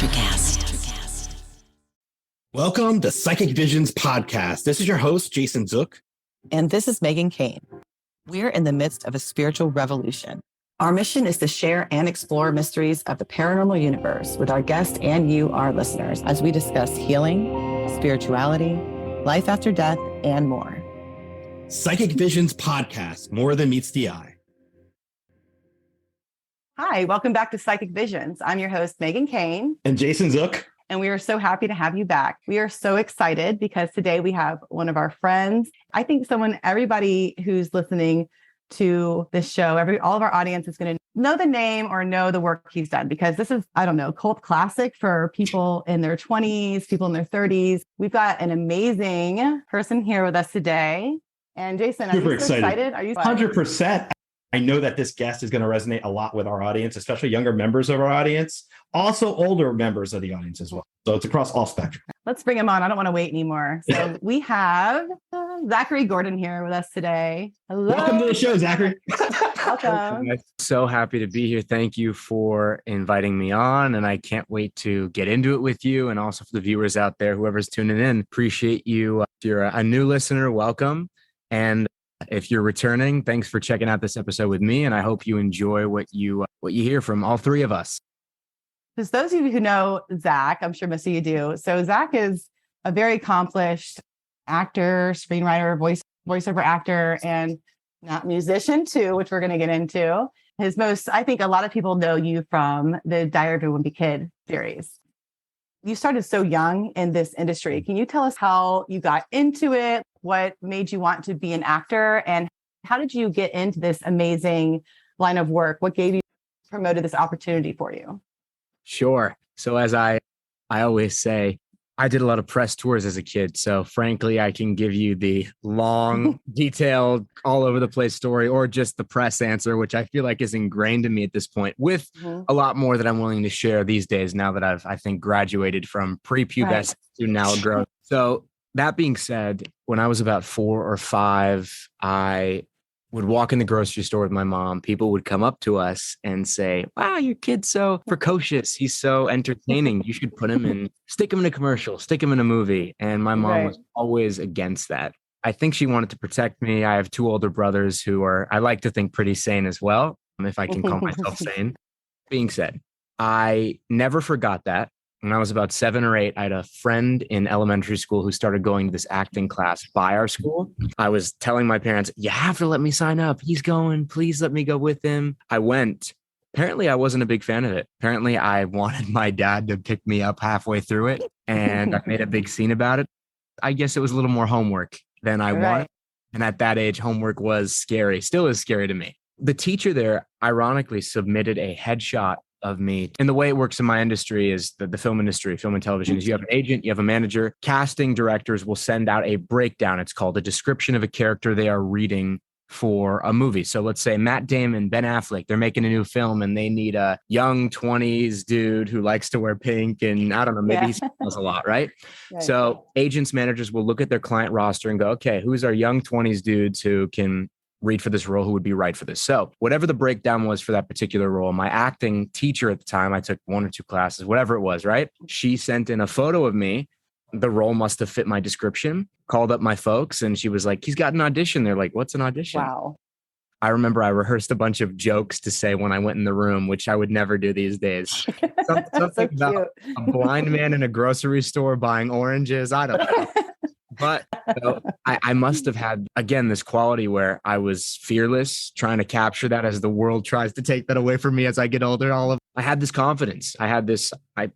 Electricast. Welcome to Psychic Visions Podcast. This is your host, Jason Zook. And this is Megan Kane. We're in the midst of a spiritual revolution. Our mission is to share and explore mysteries of the paranormal universe with our guests and you, our listeners, as we discuss healing, spirituality, life after death, and more. Psychic Visions Podcast, more than meets the eye. Hi, welcome back to Psychic Visions. I'm your host, Megan Kane. And Jason Zook. And we are so happy to have you back. We are so excited because today we have one of our friends. I think everybody who's listening to this show, all of our audience is going to know the name or know the work he's done, because this is, cult classic for people in their 20s, people in their 30s. We've got an amazing person here with us today. And Jason, are you so excited? Are you 100%. I know that this guest is going to resonate a lot with our audience, especially younger members of our audience, also older members of the audience as well. So it's across all spectrum. Let's bring him on. I don't want to wait anymore. So we have Zachary Gordon here with us today. Hello. Welcome to the show, Zachary. Welcome. I'm so happy to be here. Thank you for inviting me on. And I can't wait to get into it with you. And also for the viewers out there, whoever's tuning in, appreciate you. If you're a new listener, welcome. And if you're returning, thanks for checking out this episode with me. And I hope you enjoy what you hear from all three of us. Because those of you who know Zach, I'm sure most of you do. So Zach is a very accomplished actor, screenwriter, voiceover actor, and musician too, which we're going to get into. I think a lot of people know you from the Diary of a Wimpy Kid series. You started so young in this industry. Can you tell us how you got into it? What made you want to be an actor? And how did you get into this amazing line of work? What promoted this opportunity for you? Sure. So as I always say, I did a lot of press tours as a kid. So frankly, I can give you the long, detailed, all over the place story, or just the press answer, which I feel like is ingrained in me at this point, with a lot more that I'm willing to share these days now that I think graduated from prepubescent to now grown. So that being said, when I was about 4 or 5, I would walk in the grocery store with my mom. People would come up to us and say, wow, your kid's so precocious. He's so entertaining. You should stick him in a commercial, stick him in a movie. And my mom was always against that. I think she wanted to protect me. I have 2 older brothers who are, I like to think, pretty sane as well, if I can call myself sane. Being said, I never forgot that. When I was about 7 or 8, I had a friend in elementary school who started going to this acting class by our school. I was telling my parents, you have to let me sign up. He's going. Please let me go with him. I went. Apparently, I wasn't a big fan of it. Apparently, I wanted my dad to pick me up halfway through it, and I made a big scene about it. I guess it was a little more homework than I wanted. And at that age, homework was scary, still is scary to me. The teacher there, ironically, submitted a headshot of me. And the way it works in my industry is the film industry, film and television, is you have an agent, you have a manager. Casting directors will send out a breakdown. It's called a description of a character they are reading for a movie. So let's say Matt Damon, Ben Affleck, they're making a new film and they need a young 20s dude who likes to wear pink and I don't know, maybe he smells a lot, right? So agents, managers will look at their client roster and go, okay, who's our young 20s dudes who can read for this role, who would be right for this. So whatever the breakdown was for that particular role, my acting teacher at the time, I took 1 or 2 classes, whatever it was, right? She sent in a photo of me. The role must have fit my description, called up my folks, and she was like, he's got an audition. They're like, what's an audition? Wow. I remember I rehearsed a bunch of jokes to say when I went in the room, which I would never do these days. Something about a blind man in a grocery store buying oranges. I don't know. But I must have had, again, this quality where I was fearless, trying to capture that as the world tries to take that away from me as I get older. I had this confidence. I had this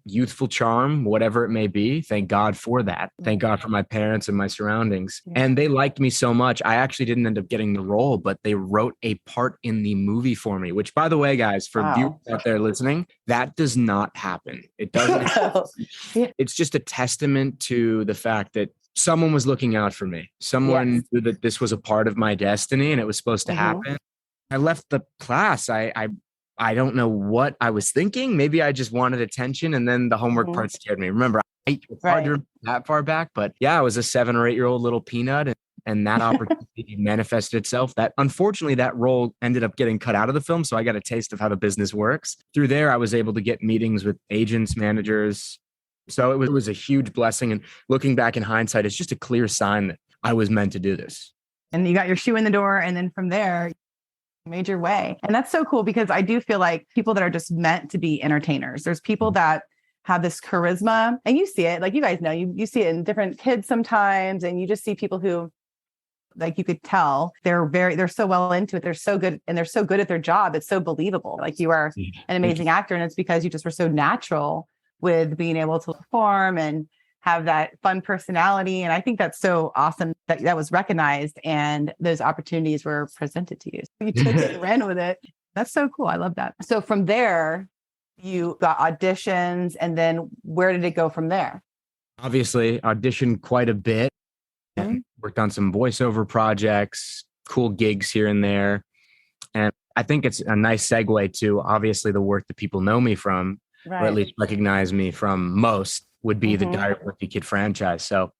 youthful charm, whatever it may be. Thank God for that. Thank God for my parents and my surroundings. And they liked me so much. I actually didn't end up getting the role, but they wrote a part in the movie for me, which, by the way, guys, for viewers out there listening, that does not happen. It doesn't happen. It's just a testament to the fact that someone was looking out for me. Someone knew that this was a part of my destiny and it was supposed to happen. I left the class. I don't know what I was thinking. Maybe I just wanted attention. And then the homework part scared me. Remember, it's hard to remember that far back. But yeah, I was a 7 or 8 year old little peanut. And and that opportunity manifested itself. That unfortunately, that role ended up getting cut out of the film. So I got a taste of how the business works. Through there, I was able to get meetings with agents, managers. So it was a huge blessing. And looking back in hindsight, it's just a clear sign that I was meant to do this. And you got your shoe in the door. And then from there, you made your way. And that's so cool because I do feel like people that are just meant to be entertainers, there's people that have this charisma, and you see it, like you guys know, you see it in different kids sometimes, and you just see people who, like, you could tell they're so well into it. They're so good, and they're so good at their job. It's so believable. Like, you are an amazing actor, and it's because you just were so natural with being able to perform and have that fun personality. And I think that's so awesome that was recognized and those opportunities were presented to you. So you took it and ran with it. That's so cool. I love that. So from there, you got auditions, and then where did it go from there? Obviously, auditioned quite a bit. Okay. Worked on some voiceover projects, cool gigs here and there. And I think it's a nice segue to obviously the work that people know me from, or at least recognize me from most, would be the Diary of a Wimpy Kid franchise. So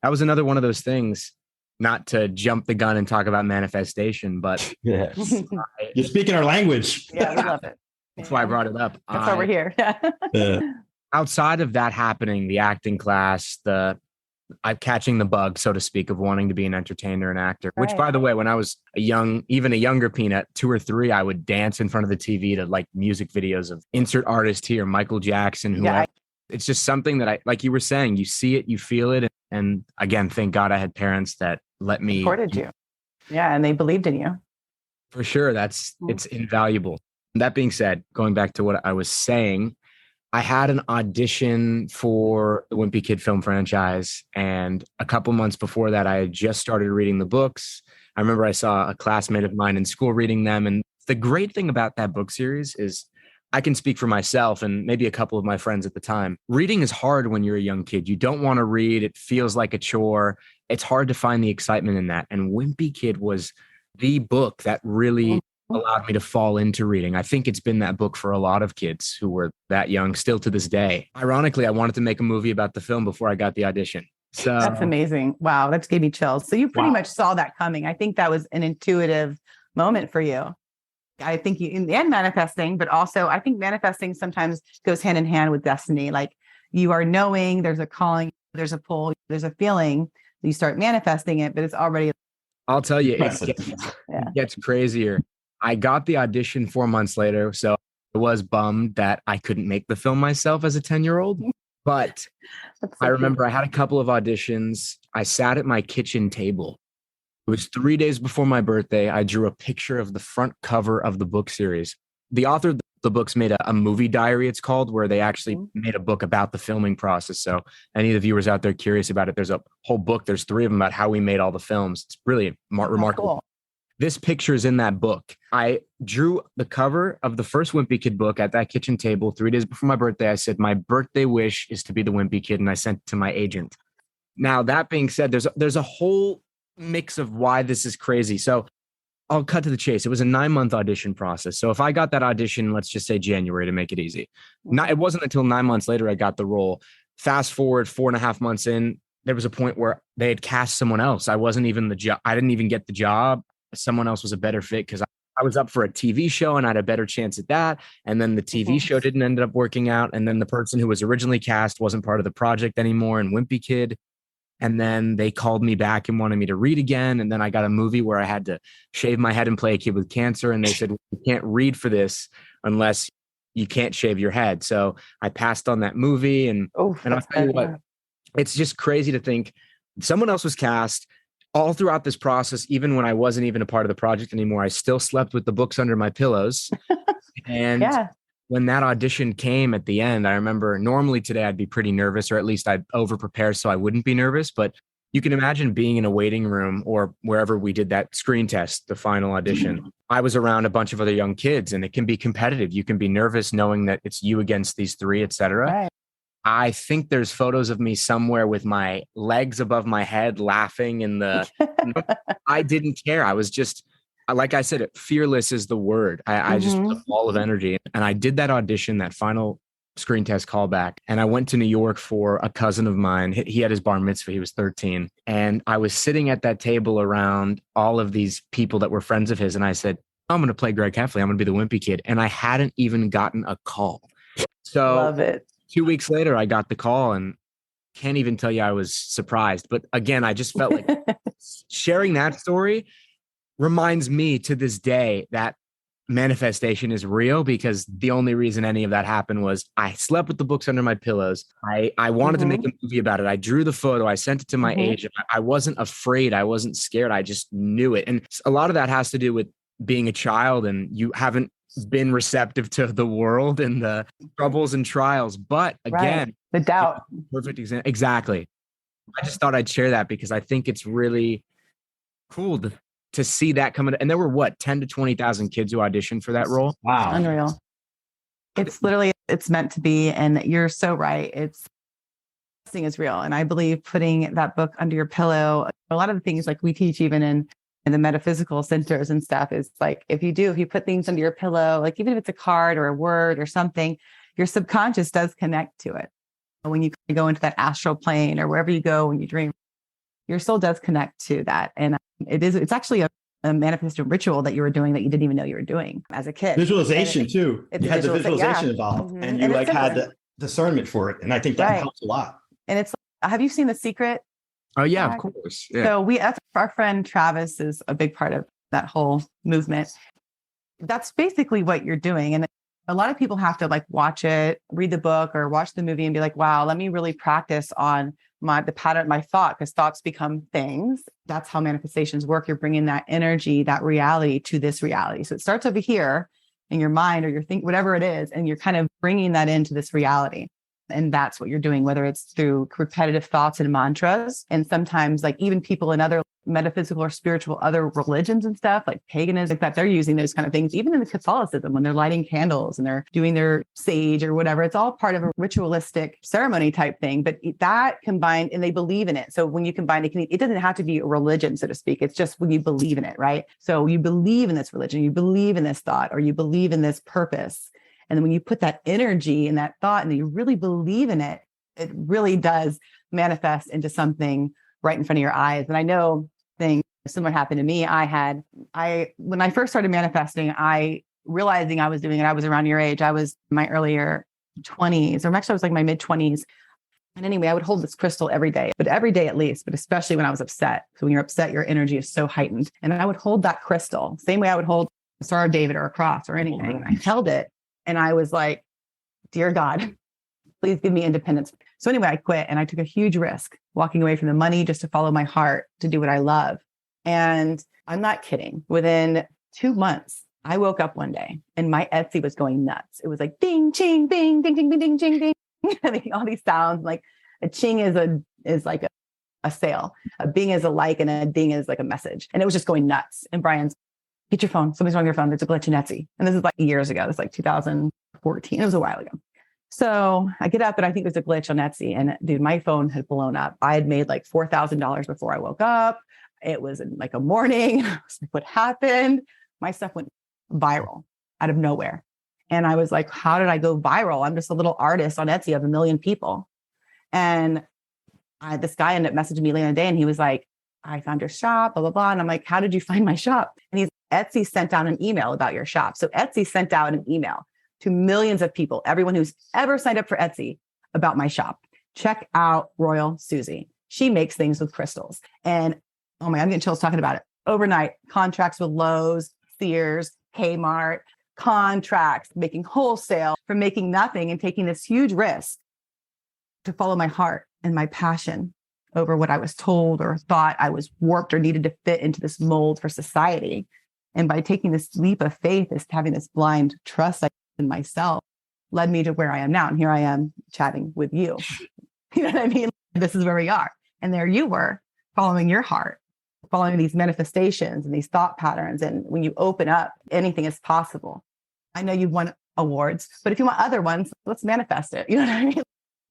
that was another one of those things, not to jump the gun and talk about manifestation, but yes. You're speaking our language. Yeah, we love it. That's why I brought it up. That's why we're here. Outside of that happening, the acting class, I'm catching the bug, so to speak, of wanting to be an entertainer and actor, which, by the way, when I was even a younger peanut, 2 or 3, I would dance in front of the TV to like music videos of insert artist here, Michael Jackson, it's just something that like you were saying, you see it, you feel it. And again, thank God I had parents that let me. Supported you. Yeah. And they believed in you. For sure. It's invaluable. That being said, going back to what I was saying, I had an audition for the Wimpy Kid film franchise. And a couple months before that, I had just started reading the books. I remember I saw a classmate of mine in school reading them. And the great thing about that book series is I can speak for myself and maybe a couple of my friends at the time. Reading is hard when you're a young kid. You don't want to read. It feels like a chore. It's hard to find the excitement in that. And Wimpy Kid was the book that really allowed me to fall into reading. I think it's been that book for a lot of kids who were that young still to this day. Ironically, I wanted to make a movie about the film before I got the audition. So that's amazing. Wow. That gave me chills. So you pretty much saw that coming. I think that was an intuitive moment for you. I think you in the end manifesting, but also I think manifesting sometimes goes hand in hand with destiny. Like, you are knowing there's a calling, there's a pull, there's a feeling, you start manifesting it, but it's already. I'll tell you, it gets crazier. I got the audition 4 months later. So I was bummed that I couldn't make the film myself as a 10-year-old. But I remember I had a couple of auditions. I sat at my kitchen table. It was 3 days before my birthday. I drew a picture of the front cover of the book series. The author of the books made a movie diary, it's called, where they actually made a book about the filming process. So any of the viewers out there curious about it, there's a whole book. There's 3 of them about how we made all the films. It's really remarkable. Cool. This picture is in that book. I drew the cover of the first Wimpy Kid book at that kitchen table 3 days before my birthday. I said, my birthday wish is to be the Wimpy Kid, and I sent it to my agent. Now, that being said, there's a whole mix of why this is crazy. So I'll cut to the chase. It was a 9-month audition process. So if I got that audition, let's just say January to make it easy. It wasn't until 9 months later I got the role. Fast forward 4.5 months in, there was a point where they had cast someone else. I wasn't even the job. I didn't even get the job. Someone else was a better fit because I was up for a TV show and I had a better chance at that. And then the TV show didn't end up working out. And then the person who was originally cast wasn't part of the project anymore in Wimpy Kid. And then they called me back and wanted me to read again. And then I got a movie where I had to shave my head and play a kid with cancer. And they said, you can't read for this unless you can't shave your head. So I passed on that movie. And I'll tell you what, it's just crazy to think someone else was cast. All throughout this process, even when I wasn't even a part of the project anymore, I still slept with the books under my pillows. And when that audition came at the end, I remember normally today I'd be pretty nervous, or at least I'd over prepare so I wouldn't be nervous. But you can imagine being in a waiting room or wherever we did that screen test, the final audition. I was around a bunch of other young kids, and it can be competitive. You can be nervous knowing that it's you against these 3, et cetera. Right. I think there's photos of me somewhere with my legs above my head laughing I didn't care. I was just, like I said, fearless is the word. I just was a ball of energy. And I did that audition, that final screen test callback. And I went to New York for a cousin of mine. He had his bar mitzvah. He was 13. And I was sitting at that table around all of these people that were friends of his. And I said, I'm going to play Greg Heffley. I'm going to be the Wimpy Kid. And I hadn't even gotten a call. So Love it. 2 weeks later, I got the call and can't even tell you I was surprised. But again, I just felt like sharing that story reminds me to this day that manifestation is real, because the only reason any of that happened was I slept with the books under my pillows. I wanted to make a movie about it. I drew the photo. I sent it to my agent. I wasn't afraid. I wasn't scared. I just knew it. And a lot of that has to do with being a child and you haven't been receptive to the world and the troubles and trials. But again, the doubt. Perfect example. Exactly. I just thought I'd share that because I think it's really cool to see that coming. And there were 10 to 20,000 kids who auditioned for that role. Wow. Unreal. It's literally, it's meant to be. And you're so right. This thing is real. And I believe putting that book under your pillow, a lot of the things like we teach even in the metaphysical centers and stuff is like, if you put things under your pillow, like even if it's a card or a word or something, your subconscious does connect to it. When you go into that astral plane or wherever you go when you dream, your soul does connect to that. And it's actually a manifestation ritual that you were doing that you didn't even know you were doing as a kid. Visualization too. You had the visualization involved and you had the discernment for it. And I think that helps a lot. And it's, have you seen The Secret? Oh yeah, of course. Yeah. So our friend Travis is a big part of that whole movement. That's basically what you're doing. And a lot of people have to like watch it, read the book or watch the movie and be like, wow, let me really practice on the pattern, my thought, because thoughts become things. That's how manifestations work. You're bringing that energy, that reality to this reality. So it starts over here in your mind or your think, whatever it is, and you're kind of bringing that into this reality. And that's what you're doing, whether it's through repetitive thoughts and mantras. And sometimes like even people in other metaphysical or spiritual, other religions and stuff like paganism, like that, they're using those kind of things. Even in the Catholicism, when they're lighting candles and they're doing their sage or whatever, it's all part of a ritualistic ceremony type thing. But that combined, and they believe in it. So when you combine it, it doesn't have to be a religion, so to speak. It's just when you believe in it, right? So you believe in this religion, you believe in this thought, or you believe in this purpose. And then when you put that energy and that thought and you really believe in it, it really does manifest into something right in front of your eyes. And I know things similar happened to me. When I first started manifesting, realizing I was doing it, I was around your age. I was in my earlier 20s, or actually I was like my mid 20s. And anyway, I would hold this crystal every day, but every day at least, but especially when I was upset. So when you're upset, your energy is so heightened. And I would hold that crystal, same way I would hold a Star of David or a cross or anything. I held it. And I was like, dear God, please give me independence. So anyway, I quit and I took a huge risk walking away from the money just to follow my heart, to do what I love. And I'm not kidding. Within 2 months, I woke up one day and my Etsy was going nuts. It was like ding, ching, bing, ding, ding, ding, ding, ding, ding. Making all these sounds. Like a ching is like a sale. A bing is a like, and a ding is like a message. And it was just going nuts. And Brian's, get your phone. Something's wrong with your phone. There's a glitch in Etsy. And this is like years ago. It's like 2014. It was a while ago. So I get up and I think there's a glitch on Etsy. And dude, my phone had blown up. I had made like $4,000 before I woke up. It was in like a morning. I was like, what happened? My stuff went viral out of nowhere. And I was like, how did I go viral? I'm just a little artist on Etsy of 1 million people. And this guy ended up messaging me later in the day and he was like, I found your shop, blah, blah, blah. And I'm like, how did you find my shop? And he's, Etsy sent out an email about your shop. So Etsy sent out an email to millions of people, everyone who's ever signed up for Etsy, about my shop. Check out Royal Susie. She makes things with crystals. And oh my, I'm getting chills talking about it. Overnight contracts with Lowe's, Sears, Kmart, contracts, making wholesale, from making nothing and taking this huge risk to follow my heart and my passion over what I was told or thought I was warped or needed to fit into this mold for society. And by taking this leap of faith, is having this blind trust in myself, led me to where I am now. And here I am chatting with you. You know what I mean? This is where we are. And there you were, following your heart, following these manifestations and these thought patterns. And when you open up, anything is possible. I know you've won awards, but if you want other ones, let's manifest it. You know what I mean?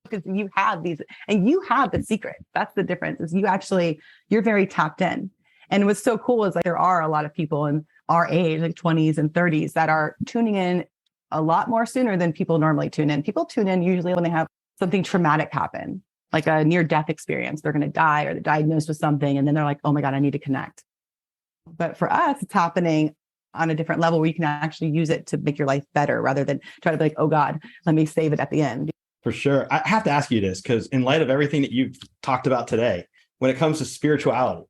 Because you have these, and you have the secret. That's the difference, is you're very tapped in. And what's so cool is like there are a lot of people in our age, like 20s and 30s, that are tuning in a lot more sooner than people normally tune in. People tune in usually when they have something traumatic happen, like a near-death experience. They're going to die or they're diagnosed with something. And then they're like, oh my God, I need to connect. But for us, it's happening on a different level where you can actually use it to make your life better rather than try to be like, oh God, let me save it at the end. For sure. I have to ask you this, because in light of everything that you've talked about today, when it comes to spirituality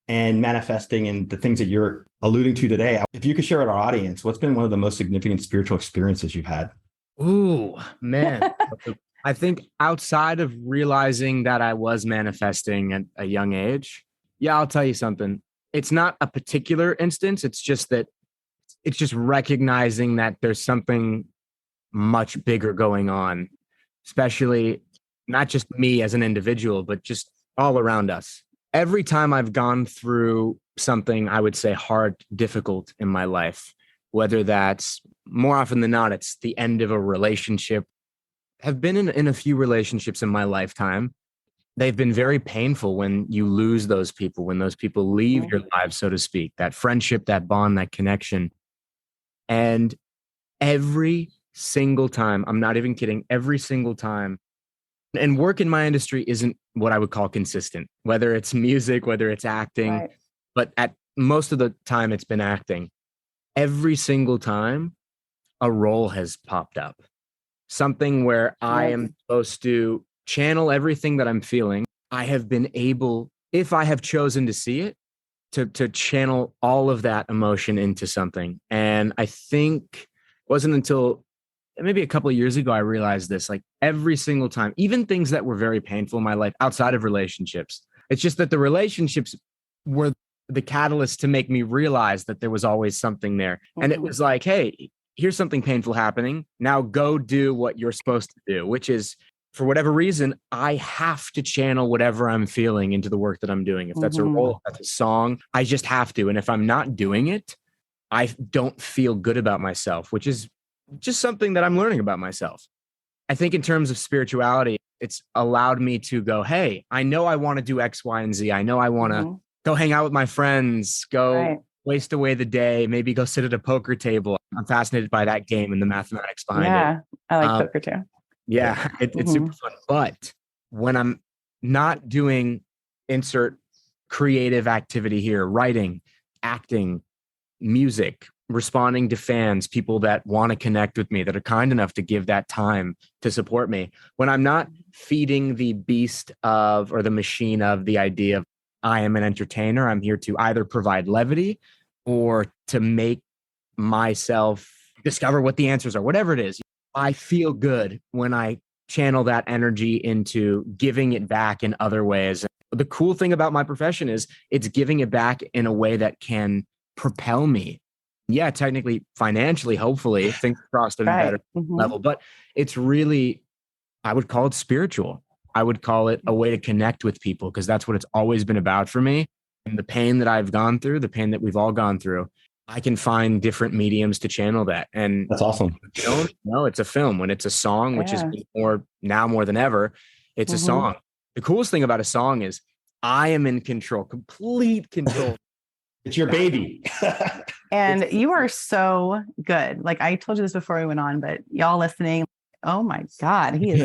and manifesting and the things that you're alluding to today, if you could share with our audience, what's been one of the most significant spiritual experiences you've had? Ooh, man. I think outside of realizing that I was manifesting at a young age, yeah, I'll tell you something. It's not a particular instance. It's just recognizing that there's something much bigger going on, especially not just me as an individual, but just all around us. Every time I've gone through something, I would say hard, difficult in my life, whether that's more often than not, it's the end of a relationship. I've been in a few relationships in my lifetime. They've been very painful when you lose those people, when those people leave your lives, so to speak, that friendship, that bond, that connection. And every single time, I'm not even kidding, every single time, and work in my industry isn't what I would call consistent, whether it's music, whether it's acting, Right. but at most of the time it's been acting. Every single time a role has popped up, something where I am supposed to channel everything that I'm feeling. I have been able, if I have chosen to see it, to channel all of that emotion into something. And I think it wasn't until maybe a couple of years ago I realized this, like every single time, even things that were very painful in my life outside of relationships. It's just that the relationships were the catalyst to make me realize that there was always something there. And it was like, hey, here's something painful happening. Now go do what you're supposed to do, which is, for whatever reason, I have to channel whatever I'm feeling into the work that I'm doing. If that's a role, if that's a song, I just have to. And if I'm not doing it, I don't feel good about myself, which is just something that I'm learning about myself. I think in terms of spirituality, it's allowed me to go, hey, I know I want to do X, Y, and Z. I know I want to go hang out with my friends, go waste away the day, maybe go sit at a poker table. I'm fascinated by that game and the mathematics behind it. Yeah, I like poker too. Yeah, it's super fun. But when I'm not doing insert creative activity here, writing, acting, music, responding to fans, people that want to connect with me, that are kind enough to give that time to support me, when I'm not feeding the beast of, or the machine of, the idea of I am an entertainer, I'm here to either provide levity or to make myself discover what the answers are, whatever it is. I feel good when I channel that energy into giving it back in other ways. The cool thing about my profession is it's giving it back in a way that can propel me. Yeah, technically, financially, hopefully, things crossed at a better level. But it's really, I would call it spiritual. I would call it a way to connect with people, because that's what it's always been about for me. And the pain that I've gone through, the pain that we've all gone through, I can find different mediums to channel that. And that's awesome. No, it's a film. When it's a song, which is more than ever, it's a song. The coolest thing about a song is I am in control, complete control. It's your baby. And you are so good. Like I told you this before we went on, but y'all listening, oh my God, he's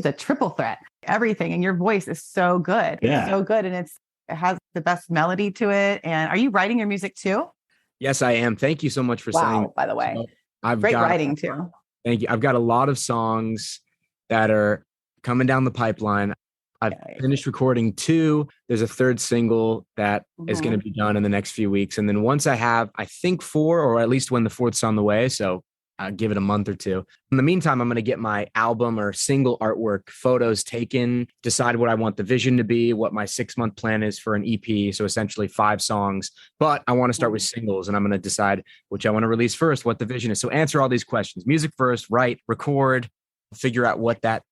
a triple threat. Everything. And your voice is so good. Yeah. It's so good. And it has the best melody to it. And are you writing your music too? Yes, I am. Thank you so much for saying. By the way, I've great got, writing too. Thank you. I've got a lot of songs that are coming down the pipeline. I've finished recording 2. There's a 3rd single that is going to be done in the next few weeks. And then once I have, I think 4, or at least when the 4th's on the way. So I'll give it a month or 2. In the meantime, I'm going to get my album or single artwork photos taken, decide what I want the vision to be, what my 6-month plan is for an EP. So essentially 5 songs, but I want to start with singles, and I'm going to decide which I want to release first, what the vision is. So answer all these questions: music first, write, record, figure out what that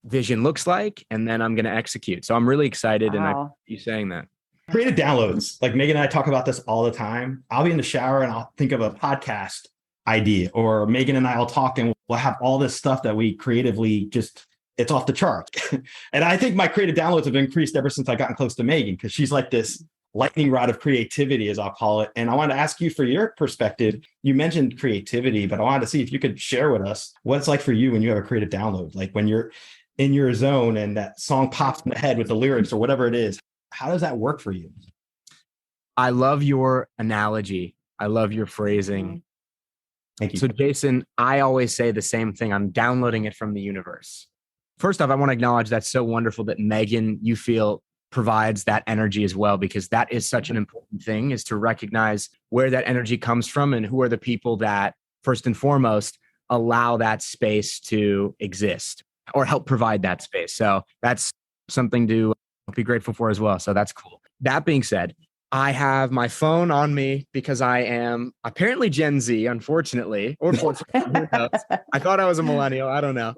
vision looks like, and then I'm going to execute. So I'm really excited. And I appreciate you saying that. Creative downloads. Like Megan and I talk about this all the time. I'll be in the shower and I'll think of a podcast idea, or Megan and I will talk and we'll have all this stuff that we creatively just, it's off the chart. And I think my creative downloads have increased ever since I gotten close to Megan, because she's like this lightning rod of creativity, as I'll call it. And I wanted to ask you, for your perspective, you mentioned creativity, but I wanted to see if you could share with us what it's like for you when you have a creative download, like when you're in your zone and that song pops in the head with the lyrics or whatever it is. How does that work for you? I love your analogy. I love your phrasing. Thank you. So Jason, I always say the same thing. I'm downloading it from the universe. First off, I want to acknowledge that's so wonderful that Megan, you feel, provides that energy as well, because that is such an important thing, is to recognize where that energy comes from and who are the people that, first and foremost, allow that space to exist or help provide that space. So that's something to be grateful for as well. So that's cool. That being said, I have my phone on me because I am apparently Gen Z, unfortunately, or fortunately, who knows? I thought I was a millennial. I don't know.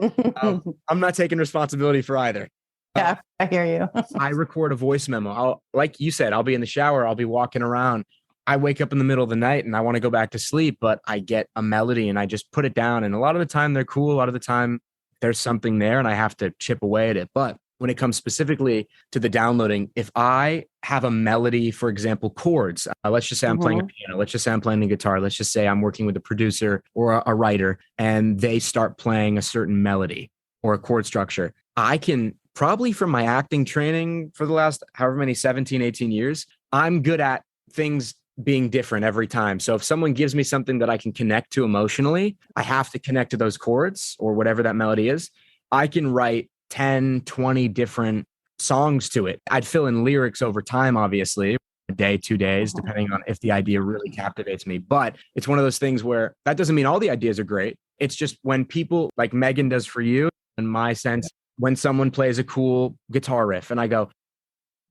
I'm not taking responsibility for either. Yeah, I hear you. I record a voice memo. Like you said, I'll be in the shower. I'll be walking around. I wake up in the middle of the night and I want to go back to sleep, but I get a melody and I just put it down. And a lot of the time they're cool. A lot of the time there's something there and I have to chip away at it. But when it comes specifically to the downloading, if I have a melody, for example, chords, let's just say I'm playing a piano, let's just say I'm playing a guitar, let's just say I'm working with a producer or a writer, and they start playing a certain melody or a chord structure, I can probably, from my acting training for the last however many 17, 18 years, I'm good at things being different every time. So if someone gives me something that I can connect to emotionally, I have to connect to those chords or whatever that melody is. I can write 10, 20 different songs to it. I'd fill in lyrics over time, obviously, a day, 2 days, depending on if the idea really captivates me. But it's one of those things where that doesn't mean all the ideas are great. It's just when people, like Megan does for you, in my sense, when someone plays a cool guitar riff and I go,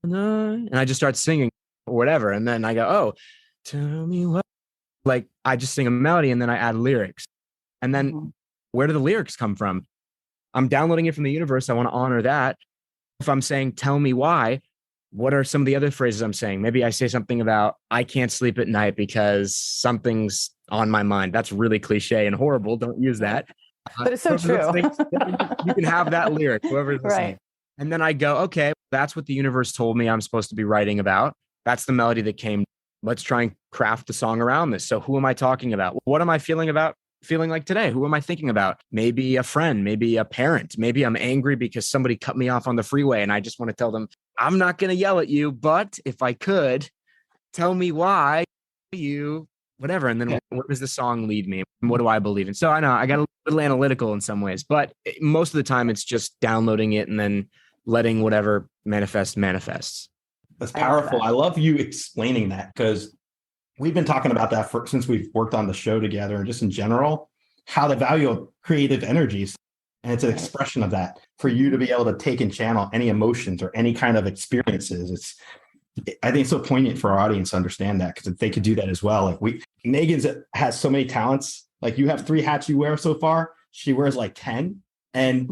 and I just start singing or whatever. And then I go, oh, tell me what, like I just sing a melody and then I add lyrics. And then where do the lyrics come from? I'm downloading it from the universe. I want to honor that. If I'm saying, tell me why, what are some of the other phrases I'm saying? Maybe I say something about, I can't sleep at night because something's on my mind. That's really cliche and horrible. Don't use that. But it's so true. You can have that lyric, whoever's listening. Right. And then I go, okay, that's what the universe told me I'm supposed to be writing about. That's the melody that came. Let's try and craft a song around this. So who am I talking about? What am I feeling like today? Who am I thinking about? Maybe a friend, maybe a parent. Maybe I'm angry because somebody cut me off on the freeway and I just want to tell them, I'm not going to yell at you, but if I could, tell me why you, whatever. And then where does the song lead me? What do I believe in? So I know I got a little analytical in some ways, but most of the time it's just downloading it and then letting whatever manifests. That's powerful. I love you explaining that, because we've been talking about that since we've worked on the show together, and just in general, how the value of creative energies, and it's an expression of that, for you to be able to take and channel any emotions or any kind of experiences. I think it's so poignant for our audience to understand that, because if they could do that as well. Like Megan's has so many talents. Like you have 3 hats you wear so far. She wears like 10. And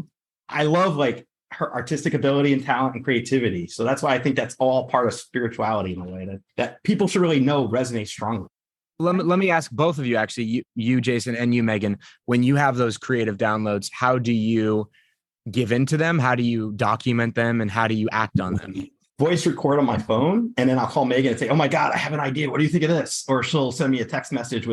I love like her artistic ability and talent and creativity. So that's why I think that's all part of spirituality in a way that people should really know resonates strongly. Let me ask both of you, actually, you, Jason, and you, Megan, when you have those creative downloads, how do you give into them? How do you document them? And how do you act on them? Voice record on my phone. And then I'll call Megan and say, oh my God, I have an idea. What do you think of this? Or she'll send me a text message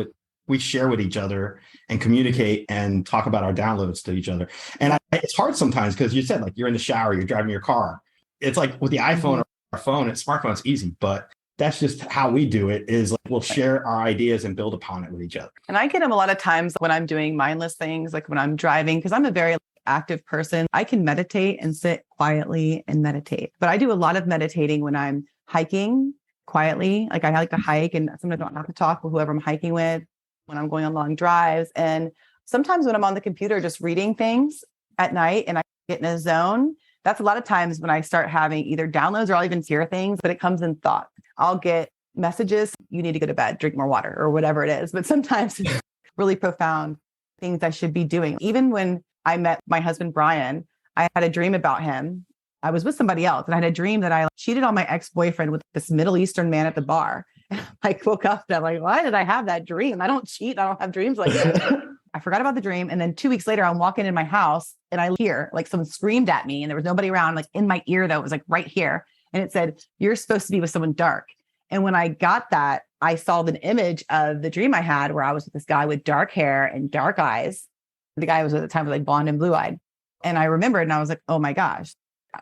we share with each other and communicate and talk about our downloads to each other. And it's hard sometimes, because you said like you're in the shower, you're driving your car. It's like with the iPhone or our phone and smartphone, it's easy, but that's just how we do it, is like we'll share our ideas and build upon it with each other. And I get them a lot of times when I'm doing mindless things, like when I'm driving, because I'm a very active person. I can meditate and sit quietly and meditate. But I do a lot of meditating when I'm hiking quietly. Like I like to hike, and sometimes I don't have to talk with whoever I'm hiking with, when I'm going on long drives. And sometimes when I'm on the computer just reading things at night and I get in a zone, that's a lot of times when I start having either downloads or I'll even hear things, but it comes in thought. I'll get messages, you need to go to bed, drink more water, or whatever it is. But sometimes it's really profound things I should be doing. Even when I met my husband, Brian, I had a dream about him. I was with somebody else and I had a dream that I cheated on my ex-boyfriend with this Middle Eastern man at the bar. And I woke up and I'm like, why did I have that dream? I don't cheat. I don't have dreams like that. I forgot about the dream. And then 2 weeks later, I'm walking in my house and I hear like someone screamed at me and there was nobody around, like in my ear though. It was like right here. And it said, you're supposed to be with someone dark. And when I got that, I saw the image of the dream I had where I was with this guy with dark hair and dark eyes. The guy was at the time was like blonde and blue eyed. And I remembered and I was like, oh my gosh,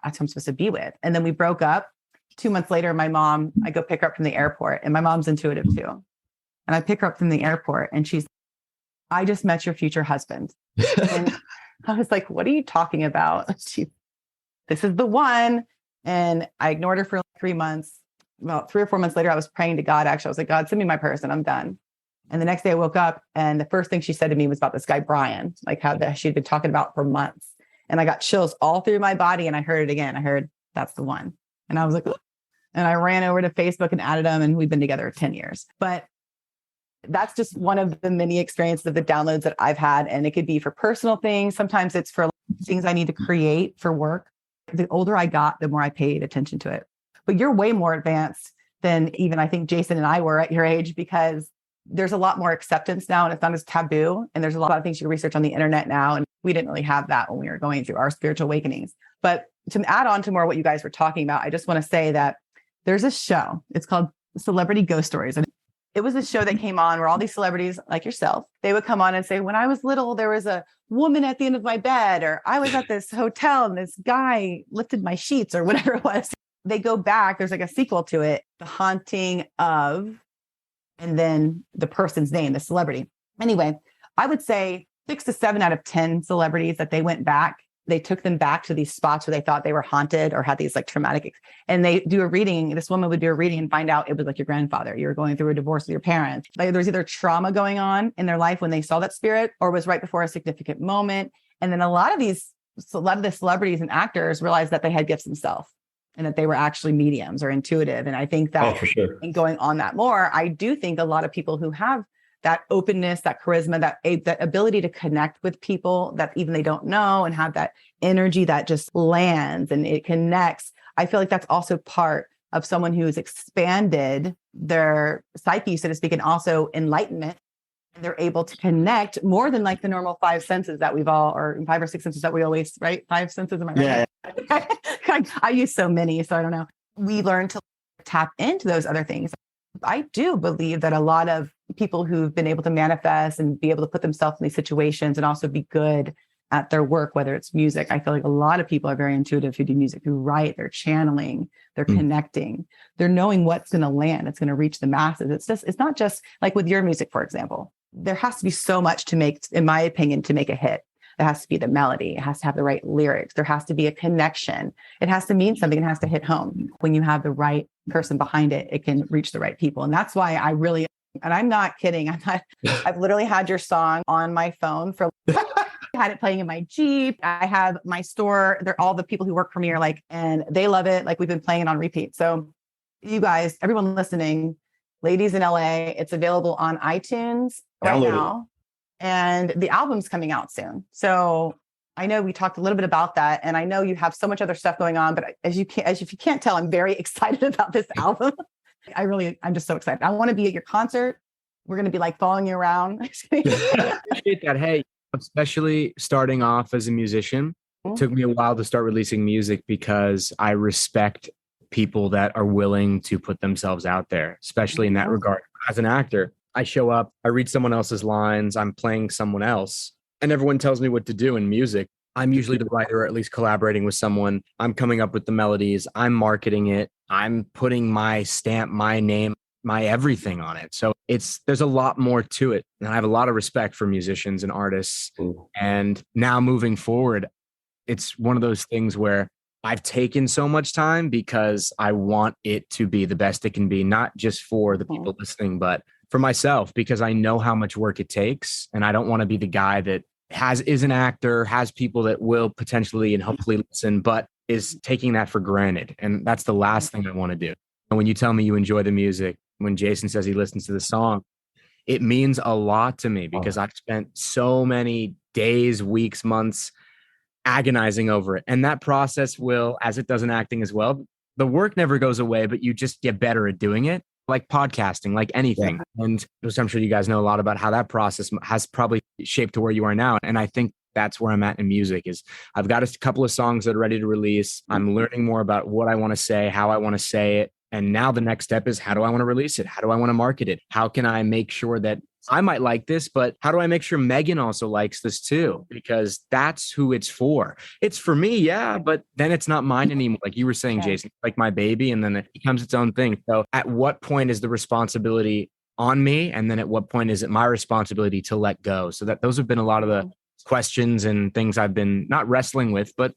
that's who I'm supposed to be with. And then we broke up. 2 months later, I go pick her up from the airport, and my mom's intuitive too. And I pick her up from the airport and she's, I just met your future husband. And I was like, what are you talking about? This is the one. And I ignored her for like 3 months. About 3 or 4 months later, I was praying to God. Actually, I was like, God, send me my person. I'm done. And the next day I woke up and the first thing she said to me was about this guy, Brian, like how she'd been talking about for months. And I got chills all through my body. And I heard it again. I heard, that's the one. And I was like, and I ran over to Facebook and added him, and we've been together 10 years. But that's just one of the many experiences of the downloads that I've had. And it could be for personal things. Sometimes it's for things I need to create for work. The older I got, the more I paid attention to it. But you're way more advanced than even I think Jason and I were at your age, because there's a lot more acceptance now and it's not as taboo. And there's a lot of things you can research on the internet now. And we didn't really have that when we were going through our spiritual awakenings. But to add on to more what you guys were talking about, I just want to say that there's a show. It's called Celebrity Ghost Stories. And it was a show that came on where all these celebrities like yourself, they would come on and say, when I was little, there was a woman at the end of my bed, or I was at this hotel and this guy lifted my sheets, or whatever it was. They go back. There's like a sequel to it, The Haunting of, and then the person's name, the celebrity. Anyway, I would say 6 to 7 out of 10 celebrities that they went back, they took them back to these spots where they thought they were haunted or had these like traumatic, and they do a reading. This woman would do a reading and find out it was like your grandfather. You were going through a divorce with your parents. Like there's either trauma going on in their life when they saw that spirit, or was right before a significant moment. And then a lot of the celebrities and actors realized that they had gifts themselves and that they were actually mediums or intuitive. And I think that for sure. And going on that more, I do think a lot of people who have that openness, that charisma, that ability to connect with people that even they don't know, and have that energy that just lands and it connects. I feel like that's also part of someone who's expanded their psyche, so to speak, and also enlightenment. And they're able to connect more than like the normal 5 senses that we've all, or 5 or 6 senses that we always, right? 5 senses. Am I right? Yeah. I use so many, so I don't know. We learn to tap into those other things. I do believe that a lot of people who've been able to manifest and be able to put themselves in these situations and also be good at their work, whether it's music. I feel like a lot of people are very intuitive who do music, who write, they're channeling, they're connecting, they're knowing what's going to land, it's going to reach the masses. It's not just like with your music, for example. There has to be so much to make, in my opinion, to make a hit. There has to be the melody. It has to have the right lyrics. There has to be a connection. It has to mean something. It has to hit home. When you have the right person behind it, it can reach the right people. And that's why I really, and I'm not kidding. I've literally had your song on my phone for, I had it playing in my Jeep. I have my store. They're all the people who work for me are like, and they love it. Like we've been playing it on repeat. So you guys, everyone listening, ladies in LA, it's available on iTunes right now. And the album's coming out soon. So I know we talked a little bit about that, and I know you have so much other stuff going on, but if you can't tell, I'm very excited about this album. I'm just so excited. I want to be at your concert. We're going to be like following you around. Appreciate that. Hey, especially starting off as a musician, it took me a while to start releasing music because I respect people that are willing to put themselves out there, especially in that regard. As an actor, I show up, I read someone else's lines, I'm playing someone else, and everyone tells me what to do in music. I'm usually the writer, or at least collaborating with someone. I'm coming up with the melodies, I'm marketing it, I'm putting my stamp, my name, my everything on it. So there's a lot more to it. And I have a lot of respect for musicians and artists. Ooh. And now moving forward, it's one of those things where I've taken so much time because I want it to be the best it can be, not just for the people listening, but for myself, because I know how much work it takes. And I don't want to be the guy that is an actor, has people that will potentially and hopefully listen, but is taking that for granted. And that's the last thing I want to do. And when you tell me you enjoy the music, when Jason says he listens to the song, it means a lot to me because I've spent so many days, weeks, months agonizing over it. And that process will, as it does in acting as well, the work never goes away, but you just get better at doing it. Like podcasting, like anything. Yeah. And I'm sure you guys know a lot about how that process has probably shaped to where you are now. And I think that's where I'm at in music is I've got a couple of songs that are ready to release. I'm learning more about what I want to say, how I want to say it. And now the next step is, how do I want to release it? How do I want to market it? How can I make sure that I might like this, but how do I make sure Megan also likes this too? Because that's who it's for. It's for me, yeah, but then it's not mine anymore. Like you were saying, Jason, like my baby, and then it becomes its own thing. So at what point is the responsibility on me? And then at what point is it my responsibility to let go? So that those have been a lot of the questions and things I've been not wrestling with, but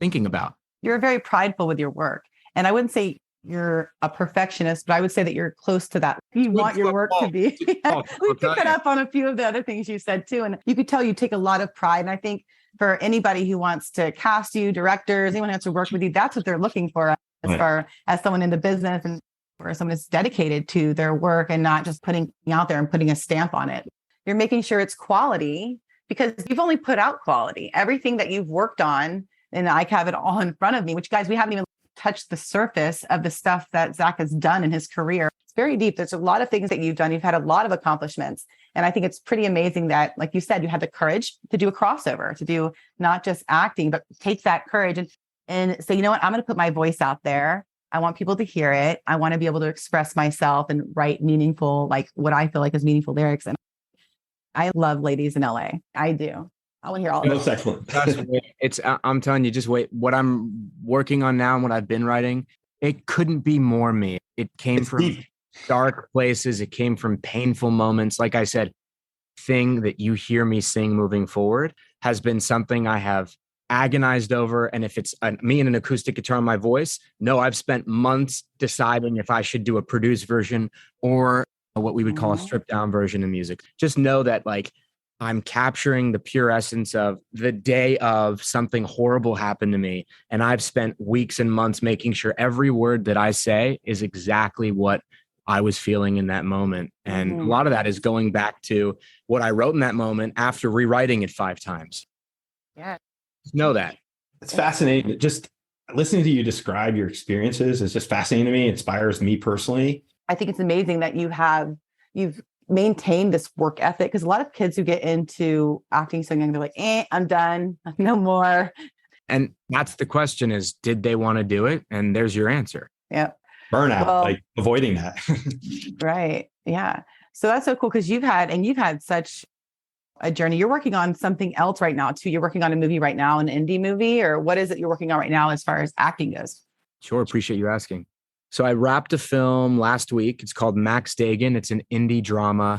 thinking about. You're very prideful with your work. And I wouldn't say you're a perfectionist, but I would say that you're close to that. You want your work to be. We picked it up on a few of the other things you said too. And you could tell you take a lot of pride. And I think for anybody who wants to cast you, directors, anyone who wants to work with you, that's what they're looking for as far as someone in the business and or someone that's dedicated to their work and not just putting out there and putting a stamp on it. You're making sure it's quality because you've only put out quality. Everything that you've worked on, and I have it all in front of me, which guys, we haven't even touched the surface of the stuff that Zach has done in his career. It's very deep. There's a lot of things that you've done. You've had a lot of accomplishments. And I think it's pretty amazing that, like you said, you had the courage to do a crossover, to do not just acting, but take that courage and say, you know what, I'm going to put my voice out there. I want people to hear it. I want to be able to express myself and write meaningful, like what I feel like is meaningful lyrics. And I love ladies in LA. I do. I want to hear all of That's excellent. It's, I'm telling you, just wait. What I'm working on now and what I've been writing, it couldn't be more me. It came from deep, dark places. It came from painful moments. Like I said, thing that you hear me sing moving forward has been something I have agonized over. And if it's me and an acoustic guitar on my voice, no, I've spent months deciding if I should do a produced version or what we would call a stripped down version of music. Just know that like, I'm capturing the pure essence of the day of something horrible happened to me. And I've spent weeks and months making sure every word that I say is exactly what I was feeling in that moment. And a lot of that is going back to what I wrote in that moment after rewriting it 5 times. Yeah. Know that. It's fascinating. Just listening to you describe your experiences is just fascinating to me. It inspires me personally. I think it's amazing that you've maintain this work ethic, because a lot of kids who get into acting so young, they're like, I'm done, no more. And that's the question is, did they want to do it? And there's your answer. Yeah. Burnout, like avoiding that. Right. Yeah. So that's so cool because you've had such a journey. You're working on something else right now too. You're working on a movie right now, an indie movie, or what is it you're working on right now as far as acting goes? Sure. Appreciate you asking. So I wrapped a film last week. It's called Max Dagan. It's an indie drama.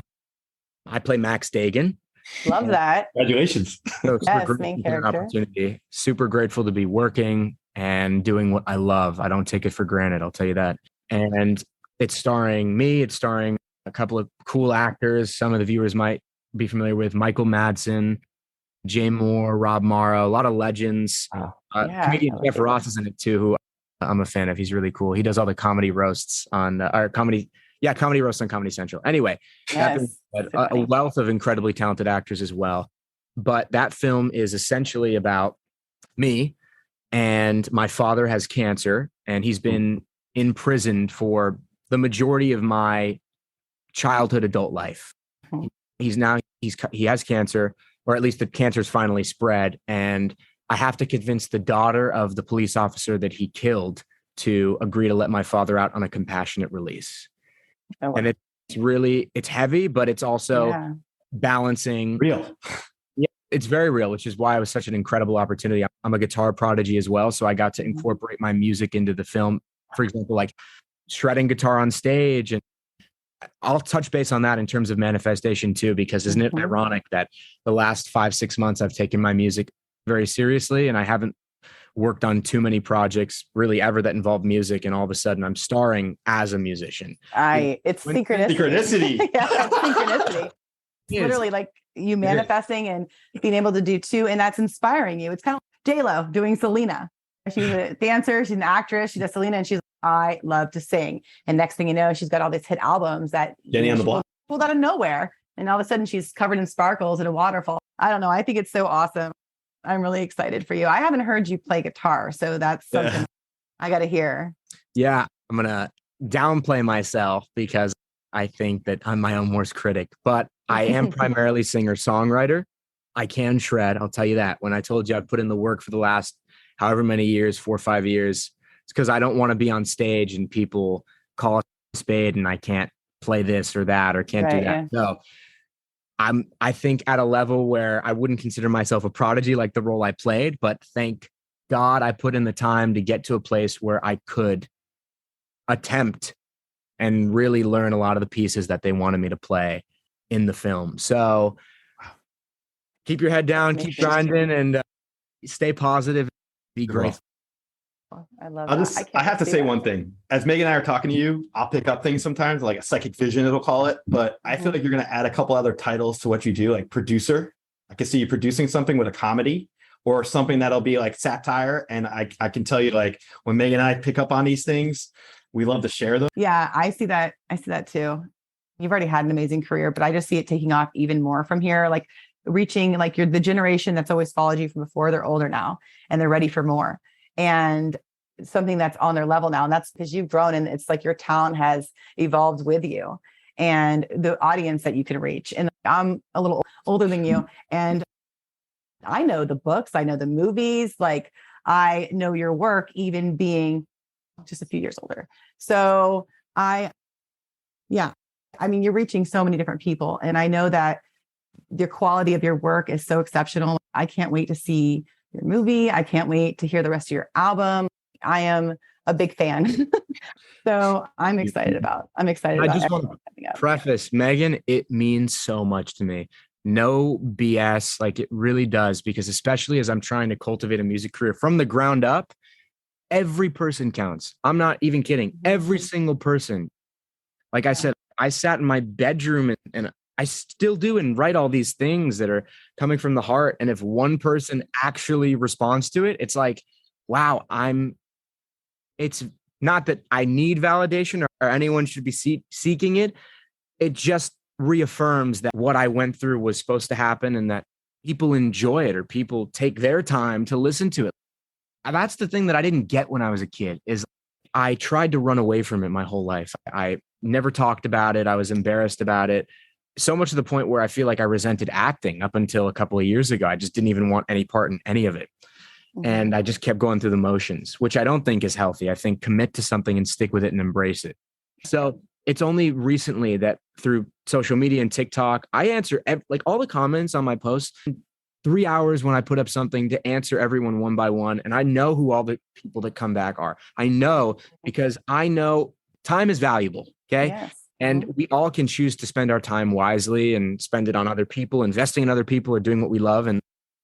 I play Max Dagan. Love that. Congratulations. So yes, main character. Opportunity. Super grateful to be working and doing what I love. I don't take it for granted. I'll tell you that. And it's starring me. It's starring a couple of cool actors. Some of the viewers might be familiar with Michael Madsen, Jay Mohr, Rob Morrow, a lot of legends. Comedian Jeff Ross is in it too, who I'm a fan of. He's really cool. He does all the comedy roasts on comedy roasts on Comedy Central. Anyway, a wealth of incredibly talented actors as well. But that film is essentially about me, and my father has cancer, and he's been imprisoned for the majority of my childhood adult life. He has cancer, or at least the cancer's finally spread, and I have to convince the daughter of the police officer that he killed to agree to let my father out on a compassionate release. Oh, wow. And it's heavy, but it's also balancing. Real. Yeah, it's very real, which is why it was such an incredible opportunity. I'm a guitar prodigy as well. So I got to incorporate my music into the film. For example, like shredding guitar on stage. And I'll touch base on that in terms of manifestation too, because isn't it ironic that the last 5-6 months I've taken my music very seriously, and I haven't worked on too many projects really ever that involve music, and all of a sudden I'm starring as a musician. It's synchronicity. Yeah, it's synchronicity. It's literally like you manifesting and being able to do two, and that's inspiring you. It's kind of like J-Lo doing Selena. She's a dancer, she's an actress, she does Selena, and she's I love to sing. And next thing you know, she's got all these hit albums that Jenny on the Block pulled out of nowhere, and all of a sudden she's covered in sparkles in a waterfall. I don't know. I think it's so awesome. I'm really excited for you. I haven't heard you play guitar, so that's something I got to hear. Yeah, I'm going to downplay myself because I think that I'm my own worst critic, but I am primarily singer-songwriter. I can shred, I'll tell you that. When I told you I've put in the work for the last however many years, 4 or 5 years, It's because I don't want to be on stage and people call it a spade and I can't play this or that or can't do that. So I think at a level where I wouldn't consider myself a prodigy like the role I played, but thank God I put in the time to get to a place where I could attempt and really learn a lot of the pieces that they wanted me to play in the film. So keep your head down, keep grinding, and stay positive. Be great. I love that. I have to say one thing. As Megan and I are talking to you, I'll pick up things sometimes, like a psychic vision, it'll call it. But I feel like you're going to add a couple other titles to what you do, like producer. I can see you producing something with a comedy or something that'll be like satire. And I can tell you, like, when Megan and I pick up on these things, we love to share them. Yeah, I see that. I see that too. You've already had an amazing career, but I just see it taking off even more from here. Like reaching, like you're the generation that's always followed you from before. They're older now and they're ready for more. And something that's on their level now. And that's because you've grown and it's like your talent has evolved with you and the audience that you can reach. And I'm a little older than you. And I know the books, I know the movies, like I know your work, even being just a few years older. So I mean, you're reaching so many different people. And I know that the quality of your work is so exceptional. I can't wait to see your movie. I can't wait to hear the rest of your album. I am a big fan. So I'm excited about I just want to preface, Megan, it means so much to me. No BS, like it really does, because especially as I'm trying to cultivate a music career from the ground up, every person counts. I'm not even kidding. Every single person. Like I said, I sat in my bedroom and I still do and write all these things that are coming from the heart. And if one person actually responds to it, it's like, wow, it's not that I need validation or anyone should be seeking it. It just reaffirms that what I went through was supposed to happen and that people enjoy it or people take their time to listen to it. That's the thing that I didn't get when I was a kid is I tried to run away from it my whole life. I never talked about it. I was embarrassed about it. So much to the point where I feel like I resented acting up until a couple of years ago. I just didn't even want any part in any of it. And I just kept going through the motions, which I don't think is healthy. I think commit to something and stick with it and embrace it. So it's only recently that through social media and TikTok, I answer like all the comments on my posts, 3 hours when I put up something to answer everyone one by one. And I know who all the people that come back are. I know because I know time is valuable. Okay. Yes. And we all can choose to spend our time wisely and spend it on other people, investing in other people or doing what we love. And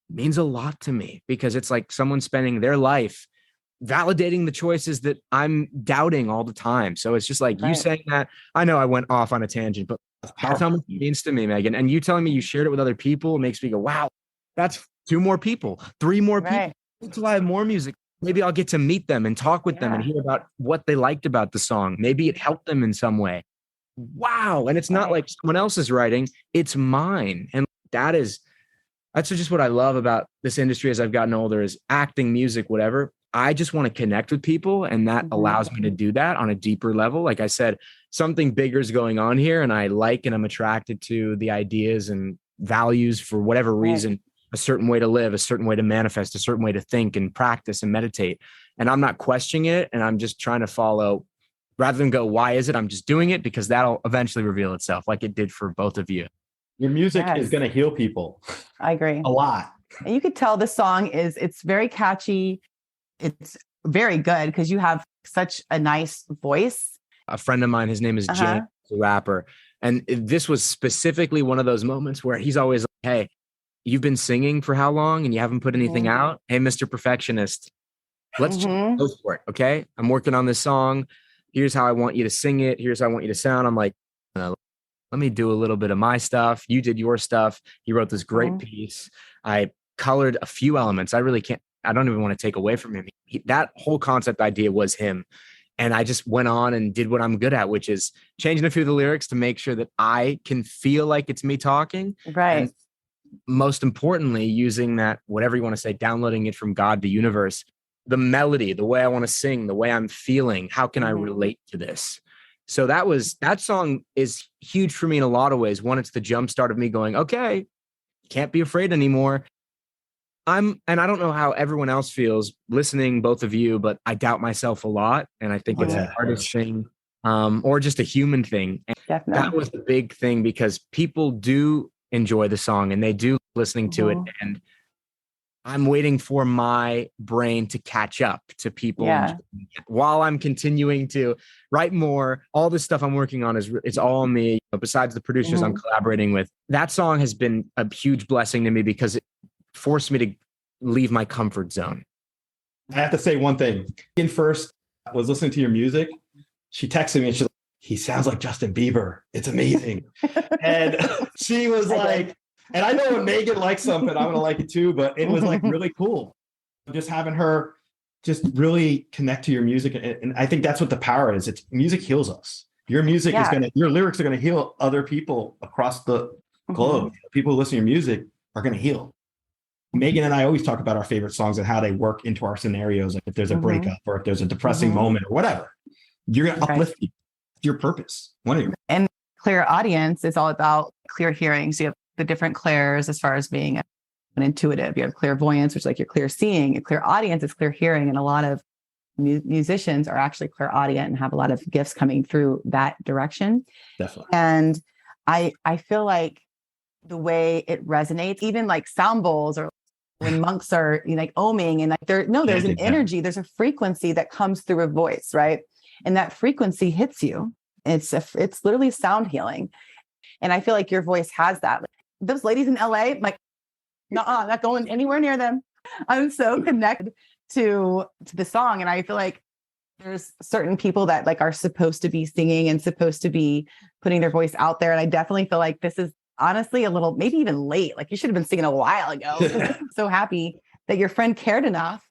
it means a lot to me because it's like someone spending their life validating the choices that I'm doubting all the time. So it's just like you saying that. I know I went off on a tangent, but that's how much it means to me, Megan. And you telling me you shared it with other people makes me go, wow, that's 2 more people, 3 more people. Until I have more music, maybe I'll get to meet them and talk with them and hear about what they liked about the song. Maybe it helped them in some way. Wow. And it's not like someone else's writing, it's mine. And that's just what I love about this industry as I've gotten older is acting, music, whatever. I just want to connect with people. And that allows me to do that on a deeper level. Like I said, something bigger is going on here. And I like and I'm attracted to the ideas and values for whatever reason, a certain way to live, a certain way to manifest, a certain way to think and practice and meditate. And I'm not questioning it. And I'm just trying to follow rather than go, why is it? I'm just doing it because that'll eventually reveal itself like it did for both of you. Your music is going to heal people. I agree. A lot. And you could tell the song it's very catchy. It's very good because you have such a nice voice. A friend of mine, his name is James, the rapper. And this was specifically one of those moments where he's always like, hey, you've been singing for how long and you haven't put anything out? Hey, Mr. Perfectionist, let's just go for it. Okay. I'm working on this song. Here's how I want you to sing it. Here's how I want you to sound. I'm like, let me do a little bit of my stuff. You did your stuff. He wrote this great piece. I colored a few elements. I don't even want to take away from him. That whole concept idea was him. And I just went on and did what I'm good at, which is changing a few of the lyrics to make sure that I can feel like it's me talking. Right. And most importantly, using that, whatever you want to say, downloading it from God, the universe, the melody, the way I want to sing, the way I'm feeling. How can I relate to this? So that song is huge for me in a lot of ways. One, it's the jump start of me going, okay, can't be afraid anymore. and I don't know how everyone else feels listening, both of you, but I doubt myself a lot. And I think it's an artist thing, or just a human thing. And Definitely. that was the big thing, because people do enjoy the song and they do listening to it. And I'm waiting for my brain to catch up to people while I'm continuing to write more. All this stuff I'm working on it's all me. Besides the producers I'm collaborating with, that song has been a huge blessing to me because it forced me to leave my comfort zone. I have to say one thing. First, I was listening to your music. She texted me and she's like, he sounds like Justin Bieber. It's amazing. And she was like, and I know when Megan likes something, I'm going to like it too, but it was like really cool. Just having her just really connect to your music. And I think that's what the power is. It's music heals us. Your music your lyrics are going to heal other people across the globe. People who listen to your music are going to heal. Megan and I always talk about our favorite songs and how they work into our scenarios. Like if there's a breakup or if there's a depressing moment or whatever, you're going to uplift you. It's your purpose. And clear audience is all about clear hearing. So you have the different clairs as far as being an intuitive. You have clairvoyance, which is like your clear seeing. A clear audience is clear hearing. And a lot of musicians are actually clairaudient and have a lot of gifts coming through that direction. Definitely. And I feel like the way it resonates, even like sound bowls or when monks are like oming and like there's an energy, there's a frequency that comes through a voice, right? And that frequency hits you. It's literally sound healing. And I feel like your voice has that. Those ladies in LA, I'm like, no, not going anywhere near them. I'm so connected to the song. And I feel like there's certain people that like are supposed to be singing and supposed to be putting their voice out there. And I definitely feel like this is honestly a little, maybe even late. Like you should have been singing a while ago. I'm so happy that your friend cared enough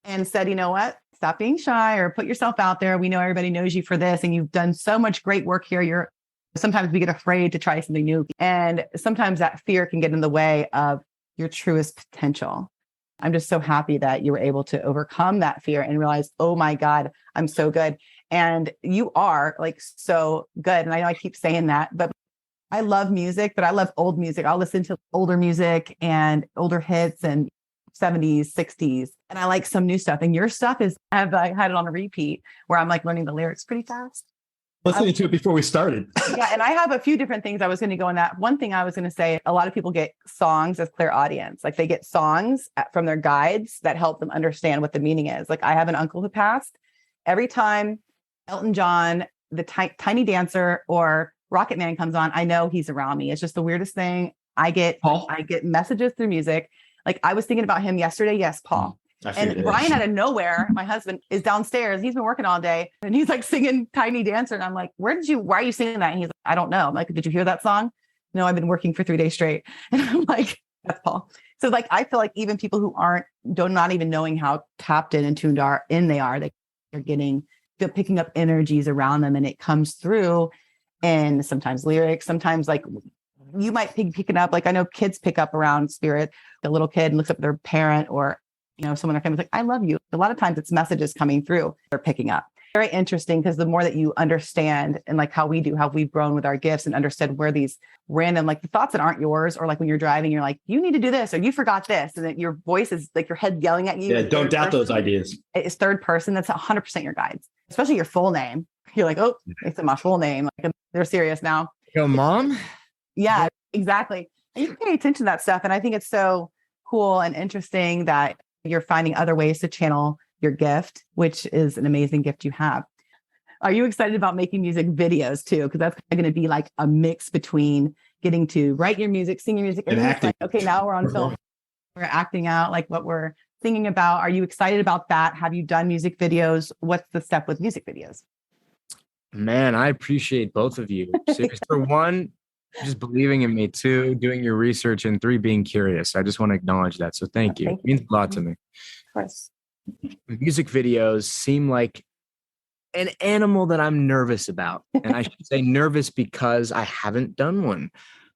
and said, you know what, stop being shy or put yourself out there. We know everybody knows you for this. And you've done so much great work here. Sometimes we get afraid to try something new. And sometimes that fear can get in the way of your truest potential. I'm just so happy that you were able to overcome that fear and realize, oh my God, I'm so good. And you are like so good. And I know I keep saying that, but I love music, but I love old music. I'll listen to older music and older hits and 70s, 60s. And I like some new stuff. And your stuff I've had it on a repeat where I'm like learning the lyrics pretty fast. Listening to it before we started. Yeah. And I have a few different things I was going to go in that. One thing I was going to say, a lot of people get songs as clairaudience. Like they get songs from their guides that help them understand what the meaning is. Like I have an uncle who passed. Every time Elton John, the Tiny Dancer or Rocket Man comes on, I know he's around me. It's just the weirdest thing. I get messages through music. Like I was thinking about him yesterday. Yes, Paul. And Brian out of nowhere, my husband is downstairs. He's been working all day and he's like singing Tiny Dancer. And I'm like, why are you singing that? And he's like, I don't know. I'm like, did you hear that song? No, I've been working for 3 days straight. And I'm like, that's Paul. So like, I feel like even people who not even knowing how tapped in and tuned they are, they're picking up energies around them and it comes through. And sometimes lyrics, sometimes like you might pick it up. Like I know kids pick up around spirit. The little kid looks up at their parent or, someone in their family is like, I love you. A lot of times it's messages coming through they're picking up. Very interesting because the more that you understand and like how we've grown with our gifts and understood where these random, like the thoughts that aren't yours, or like when you're driving, you're like, you need to do this, or you forgot this. And then your voice is like your head yelling at you. Yeah. Don't doubt those ideas. It's third person. That's 100% your guides, especially your full name. You're like, oh, it's my full name. Like they're serious now. Yo, mom. Yeah, exactly. And you pay attention to that stuff. And I think it's so cool and interesting that you're finding other ways to channel your gift, which is an amazing gift you have. Are you excited about making music videos too? Because that's going to be like a mix between getting to write your music, sing your music, and acting. Like, okay, now we're on film. We're acting out like what we're singing about. Are you excited about that? Have you done music videos? What's the step with music videos? Man, I appreciate both of you. For one, just believing in me. 2, doing your research, and 3, being curious. I just want to acknowledge that. So thank you. It means a lot to me. Of course. Music videos seem like an animal that I'm nervous about. And I should say nervous because I haven't done one.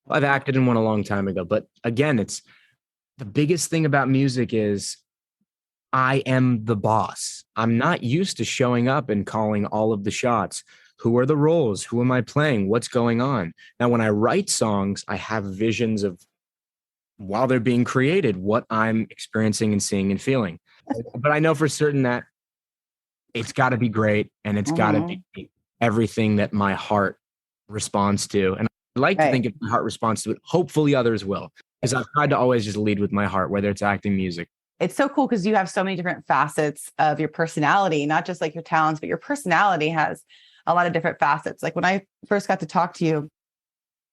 I've acted in one a long time ago. But again, it's the biggest thing about music is I am the boss. I'm not used to showing up and calling all of the shots. Who are the roles? Who am I playing? What's going on? Now, when I write songs, I have visions of while they're being created, what I'm experiencing and seeing and feeling. But I know for certain that it's got to be great, and it's got to be everything that my heart responds to. And I like to think if my heart responds to it, hopefully others will, because I've tried to always just lead with my heart, whether it's acting, music. It's so cool because you have so many different facets of your personality, not just like your talents, but your personality has a lot of different facets. Like when I first got to talk to you,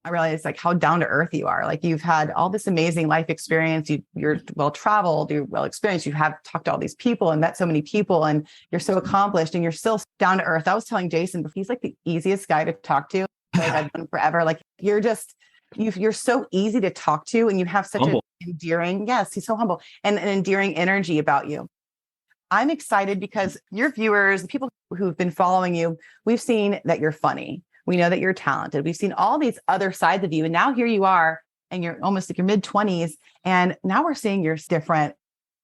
I realized like how down to earth you are. Like you've had all this amazing life experience. You're well traveled, you're well experienced. You have talked to all these people and met so many people, and you're so accomplished, and you're still down to earth. I was telling Jason, but he's like the easiest guy to talk to. Like I've known forever. Like you're so easy to talk to, and you have such an endearing. Yes, he's so humble and an endearing energy about you. I'm excited because your viewers, the people who've been following you, we've seen that you're funny. We know that you're talented. We've seen all these other sides of you. And now here you are, and you're almost like your mid-20s. And now we're seeing your different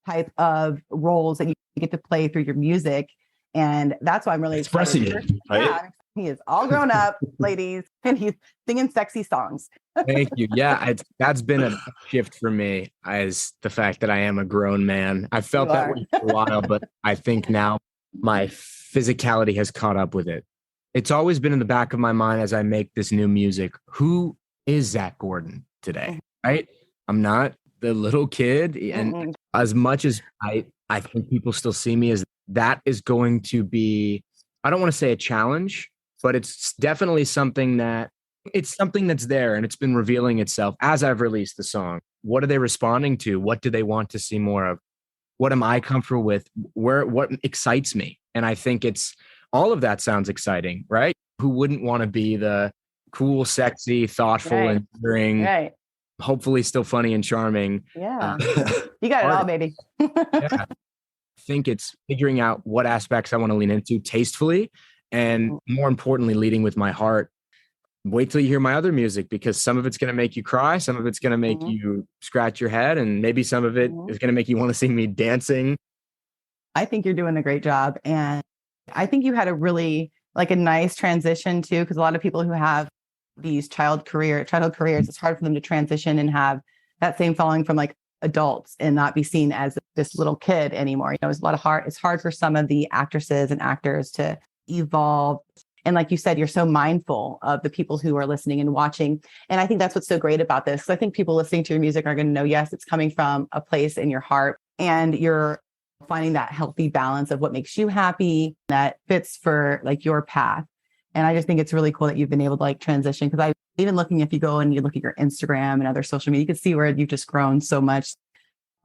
type of roles that you get to play through your music. And that's why I'm really expressing it. Right? Yeah, he is all grown up, ladies, and he's singing sexy songs. Thank you. Yeah, that's been a shift for me, as the fact that I am a grown man. I felt that way for a while, but I think now my physicality has caught up with it. It's always been in the back of my mind as I make this new music. Who is Zach Gordon today? Right? I'm not the little kid. And as much as I think people still see me as that, is going to be, I don't want to say a challenge, but it's definitely something that's there, and it's been revealing itself as I've released the song. What are they responding to? What do they want to see more of? What am I comfortable with? What excites me? And I think it's all of that sounds exciting, right? Who wouldn't want to be the cool, sexy, thoughtful, endearing, hopefully still funny and charming? Yeah. You got it all, baby. Yeah. I think it's figuring out what aspects I want to lean into tastefully, and more importantly, leading with my heart. Wait till you hear my other music, because some of it's going to make you cry. Some of it's going to make you scratch your head. And maybe some of it is going to make you want to see me dancing. I think you're doing a great job. And I think you had a really a nice transition too, because a lot of people who have these childhood careers, it's hard for them to transition and have that same following from like adults and not be seen as this little kid anymore. It's it's hard for some of the actresses and actors to evolve. And like you said, you're so mindful of the people who are listening and watching. And I think that's what's so great about this. So I think people listening to your music are going to know, yes, it's coming from a place in your heart, and you're finding that healthy balance of what makes you happy that fits for like your path. And I just think it's really cool that you've been able to transition, because even looking, if you go and you look at your Instagram and other social media, you can see where you've just grown so much,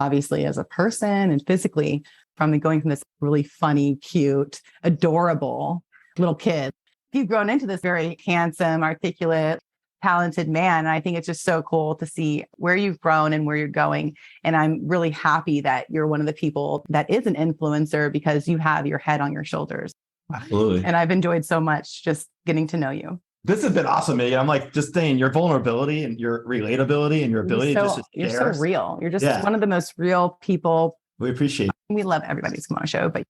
obviously as a person and physically, from going from this really funny, cute, adorable little kid. You've grown into this very handsome, articulate, talented man. And I think it's just so cool to see where you've grown and where you're going. And I'm really happy that you're one of the people that is an influencer, because you have your head on your shoulders. Absolutely. And I've enjoyed so much just getting to know you. This has been awesome, Megan. I'm just saying, your vulnerability and your relatability and your ability you're so real. You're just one of the most real people. We appreciate it. We love everybody who's come on the show, but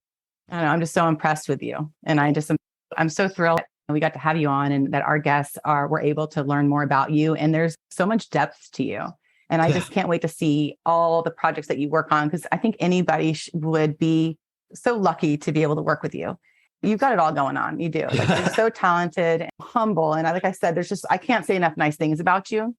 I don't know, I'm just so impressed with you. And I'm so thrilled we got to have you on, and that our guests were able to learn more about you. And there's so much depth to you. And I just can't wait to see all the projects that you work on, because I think anybody would be so lucky to be able to work with you. You've got it all going on. You do. You're so talented and humble. And like I said, I can't say enough nice things about you.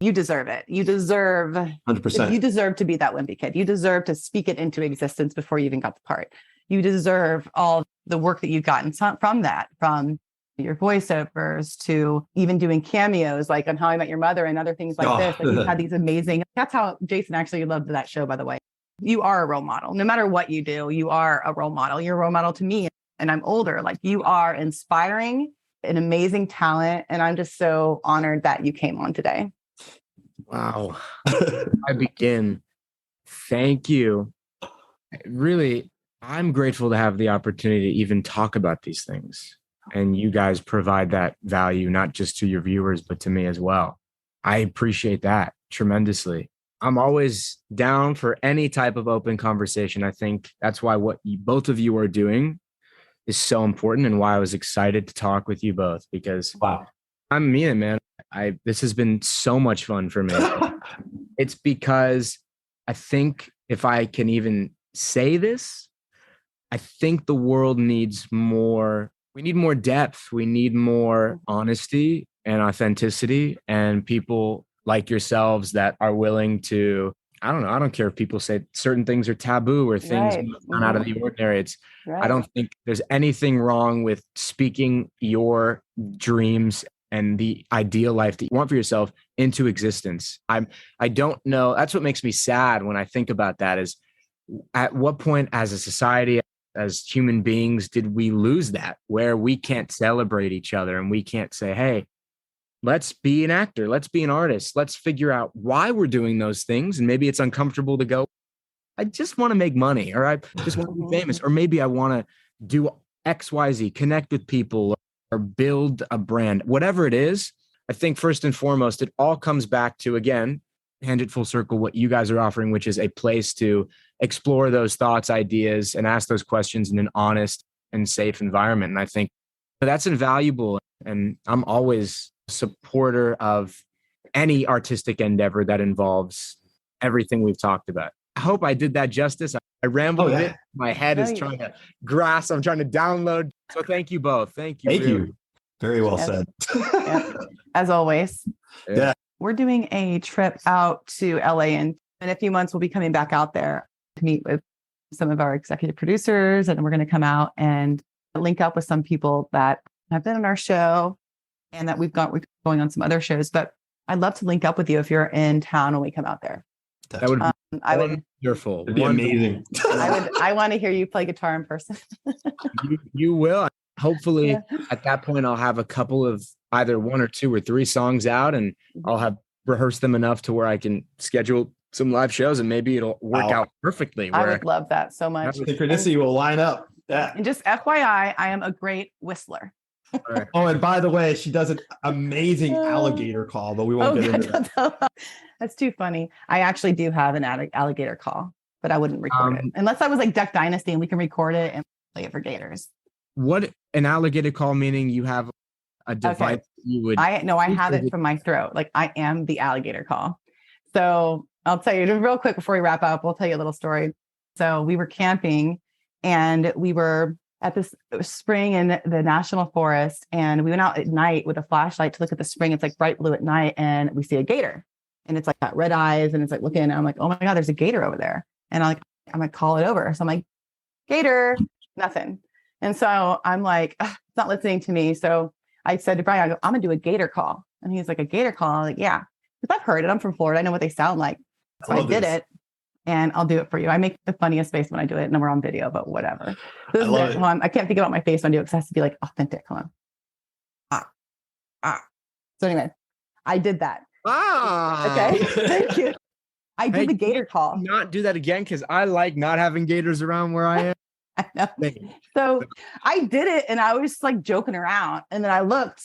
You deserve it. You deserve 100%. You deserve to be that Wimpy Kid. You deserve to speak it into existence before you even got the part. You deserve all the work that you've gotten from your voiceovers to even doing cameos like on How I Met Your Mother and other things like this. You've had these amazing, that's how Jason actually loved that show, by the way. You are a role model. No matter what you do, you are a role model. You're a role model to me. And I'm older. You are inspiring, an amazing talent. And I'm just so honored that you came on today. Wow. I begin. Thank you. Really, I'm grateful to have the opportunity to even talk about these things. And you guys provide that value, not just to your viewers, but to me as well. I appreciate that tremendously. I'm always down for any type of open conversation. I think that's why what both of you are doing is so important, and why I was excited to talk with you both, because I mean it, man. This has been so much fun for me. It's because I think, if I can even say this, I think the world needs more. We need more depth. We need more honesty and authenticity, and people like yourselves that are willing to, I don't know. I don't care if people say certain things are taboo or things not out of the ordinary. I don't think there's anything wrong with speaking your dreams and the ideal life that you want for yourself into existence. I don't know. That's what makes me sad when I think about that, is at what point as a society, as human beings, did we lose that, where we can't celebrate each other and we can't say, hey, let's be an actor, let's be an artist, let's figure out why we're doing those things. And maybe it's uncomfortable to go, I just want to make money, or I just want to be famous, or maybe I want to do XYZ, connect with people, or build a brand, whatever it is. I think first and foremost, it all comes back to, again, hand it full circle, what you guys are offering, which is a place to explore those thoughts, ideas, and ask those questions in an honest and safe environment. And I think that's invaluable. And I'm always a supporter of any artistic endeavor that involves everything we've talked about. I hope I did that justice. I rambled a bit. My head is trying to grasp. I'm trying to download. So thank you both. Thank you. Thank you. Very well said. As always. Yeah. We're doing a trip out to LA, and in a few months, we'll be coming back out there to meet with some of our executive producers. And we're going to come out and link up with some people that have been on our show and that we're going on some other shows. But I'd love to link up with you if you're in town when we come out there. That would be wonderful. It'd be amazing. I want to hear you play guitar in person. You will. Hopefully at that point, I'll have a couple of either 1 or 2 or 3 songs out, and I'll have rehearsed them enough to where I can schedule some live shows, and maybe it'll work out perfectly. I would love that so much. Synchronicity will line up. Yeah. And just FYI, I am a great whistler. Right. Oh, and by the way, she does an amazing alligator call, but we won't get into that. That's too funny. I actually do have an alligator call, but I wouldn't record it unless I was like Duck Dynasty and we can record it and play it for gators. What an alligator call, meaning you have a device you would. I have it from my throat. Like I am the alligator call. So I'll tell you real quick before we wrap up. We'll tell you a little story. So we were camping and we were at this spring in the national forest, and we went out at night with a flashlight to look at the spring. It's like bright blue at night, and we see a gator, and it's like got red eyes, and it's like looking. And I'm like, oh my God, there's a gator over there. And I'm like, call it over. So I'm like, gator, nothing. And so I'm like, it's not listening to me. So I said to Brian, I'm gonna do a gator call. And he's like, a gator call? I'm like, yeah, because I've heard it. I'm from Florida. I know what they sound like. So I did it. And I'll do it for you. I make the funniest face when I do it, and we're on video, but whatever. I can't think about my face when I do it because it has to be like authentic. Hold on. So anyway, I did that. Okay. Thank you. I did the gator call. Not do that again, because I like not having gators around where I am. I know. So I did it, and I was like joking around, and then I looked,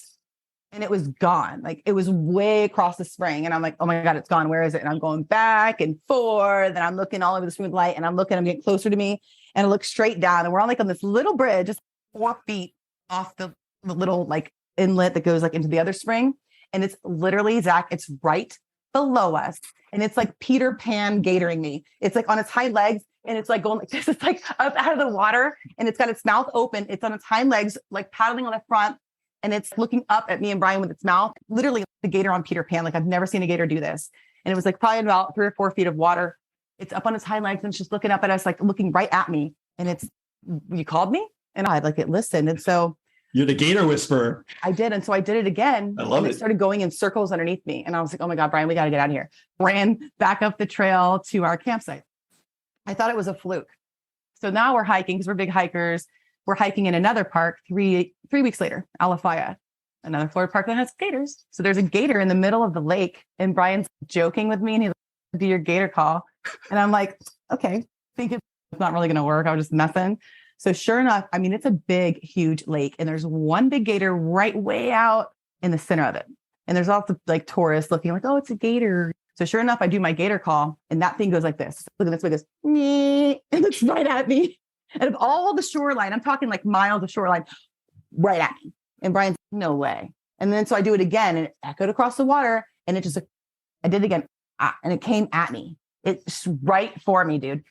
and it was gone. Like it was way across the spring. And I'm like, oh my God, it's gone. Where is it? And I'm going back and forth. And I'm looking all over the spring with light, and I'm getting closer to me, and I look straight down, and we're on like on this little bridge, just 4 feet off the little like inlet that goes like into the other spring. And it's literally, Zach, it's right below us. And it's like Peter Pan gatoring me. It's like on its hind legs, and it's like going like this. It's like up out of the water, and it's got its mouth open. It's on its hind legs, like paddling on the front. And it's looking up at me and Brian with its mouth, literally the gator on Peter Pan. Like I've never seen a gator do this. And it was like probably about 3 or 4 feet of water. It's up on its hind legs, and it's just looking up at us, like looking right at me. And you called me? And I like it listened. And so you're the gator whisperer. I did. And so I did it again. I love it. It started going in circles underneath me. And I was like, oh my God, Brian, we got to get out of here. Ran back up the trail to our campsite. I thought it was a fluke. So now we're hiking because we're big hikers. We're hiking in another park 3 weeks later, Alafaya, another Florida park that has gators. So there's a gator in the middle of the lake, and Brian's joking with me, and he's like, do your gator call. And I'm like, okay, think it's not really going to work. I was just messing. So sure enough, I mean, it's a big, huge lake, and there's one big gator right way out in the center of it. And there's also like tourists looking like, oh, it's a gator. So sure enough, I do my gator call, and that thing goes like this. Look at this way, it goes, nee, and looks right at me. And of all the shoreline, I'm talking like miles of shoreline, right at me. And Brian's no way. And then so I do it again, and it echoed across the water, and I did it again. and it came at me. It's right for me, dude,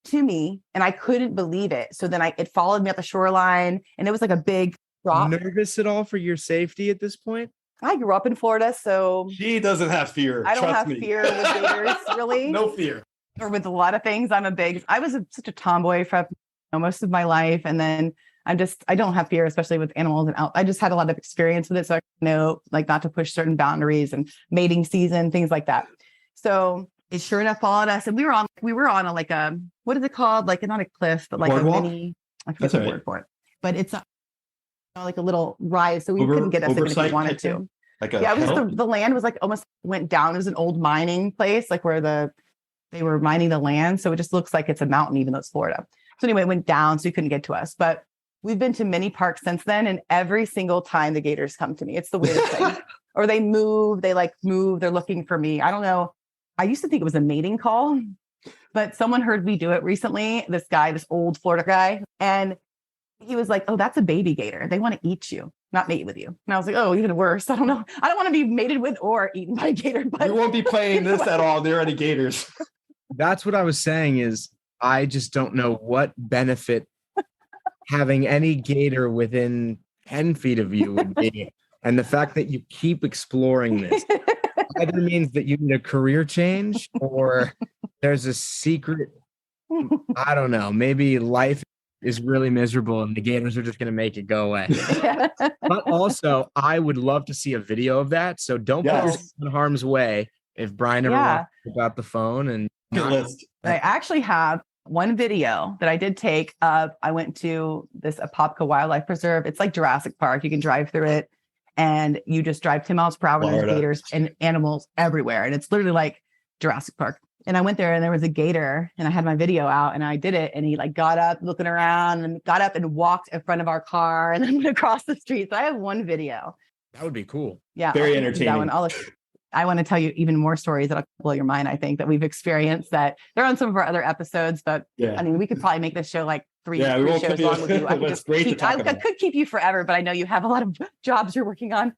to me. And I couldn't believe it. So then it followed me up the shoreline, and it was like a big drop. Nervous at all for your safety at this point? I grew up in Florida, so She doesn't have fear. I don't Trust have me. fear with gators, really. No fear. Or with a lot of things. I was such a tomboy for most of my life. And then I don't have fear, especially with animals. And I just had a lot of experience with it. So I know like not to push certain boundaries and mating season, things like that. So it sure enough followed us. And we were on a what is it called? Like not a cliff, but like Boardwalk? a mini, I forget the That's word for it. But it's like a little rise. So we couldn't get us in if we wanted to. Like it was the land was like almost went down. It was an old mining place, like where they were mining the land. So it just looks like it's a mountain, even though it's Florida. So anyway, it went down, so you couldn't get to us. But we've been to many parks since then. And every single time the gators come to me, it's the weirdest thing. Or they move, they're looking for me. I don't know. I used to think it was a mating call, but someone heard me do it recently. This old Florida guy. And he was like, oh, that's a baby gator. They want to eat you, not mate with you. And I was like, oh, even worse. I don't know. I don't want to be mated with or eaten by a gator. But we won't be playing this at all. There are any gators. That's what I was saying is I just don't know what benefit having any gator within 10 feet of you would be. And the fact that you keep exploring this either means that you need a career change or there's a secret, I don't know, maybe life is really miserable and the gators are just going to make it go away. But also, I would love to see a video of that. So don't put yourself in harm's way if Brian ever wants to about the phone. And I actually have one video that I did take of, I went to this Apopka Wildlife Preserve. It's like Jurassic Park. You can drive through it and you just drive 10 miles per hour and there's gators and animals everywhere. And it's literally like Jurassic Park. And I went there and there was a gator and I had my video out and I did it. And he like got up looking around and got up and walked in front of our car and then went across the street. So I have one video. That would be cool. Yeah. Very entertaining. I want to tell you even more stories that'll blow your mind. I think that we've experienced that they're on some of our other episodes, but I mean, we could probably make this show like three shows long with you. I could keep you forever, but I know you have a lot of jobs you're working on.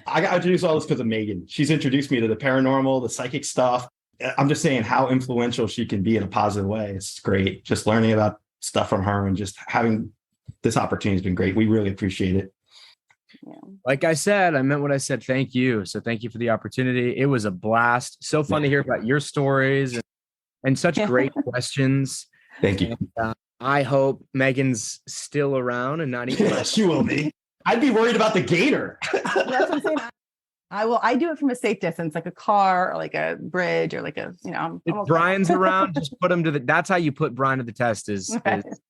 I got introduced to all this because of Megan. She's introduced me to the paranormal, the psychic stuff. I'm just saying how influential she can be in a positive way. It's great. Just learning about stuff from her and just having this opportunity has been great. We really appreciate it. Yeah. Like I said, I meant what I said. Thank you. So thank you for the opportunity. It was a blast. So fun to hear about your stories and such great questions. Thank you. And, I hope Megan's still around and not even. She will be. I'd be worried about the gator. That's what I'm saying. I do it from a safe distance, like a car or like a bridge or like a, if Brian's around, just put him to that's how you put Brian to the test is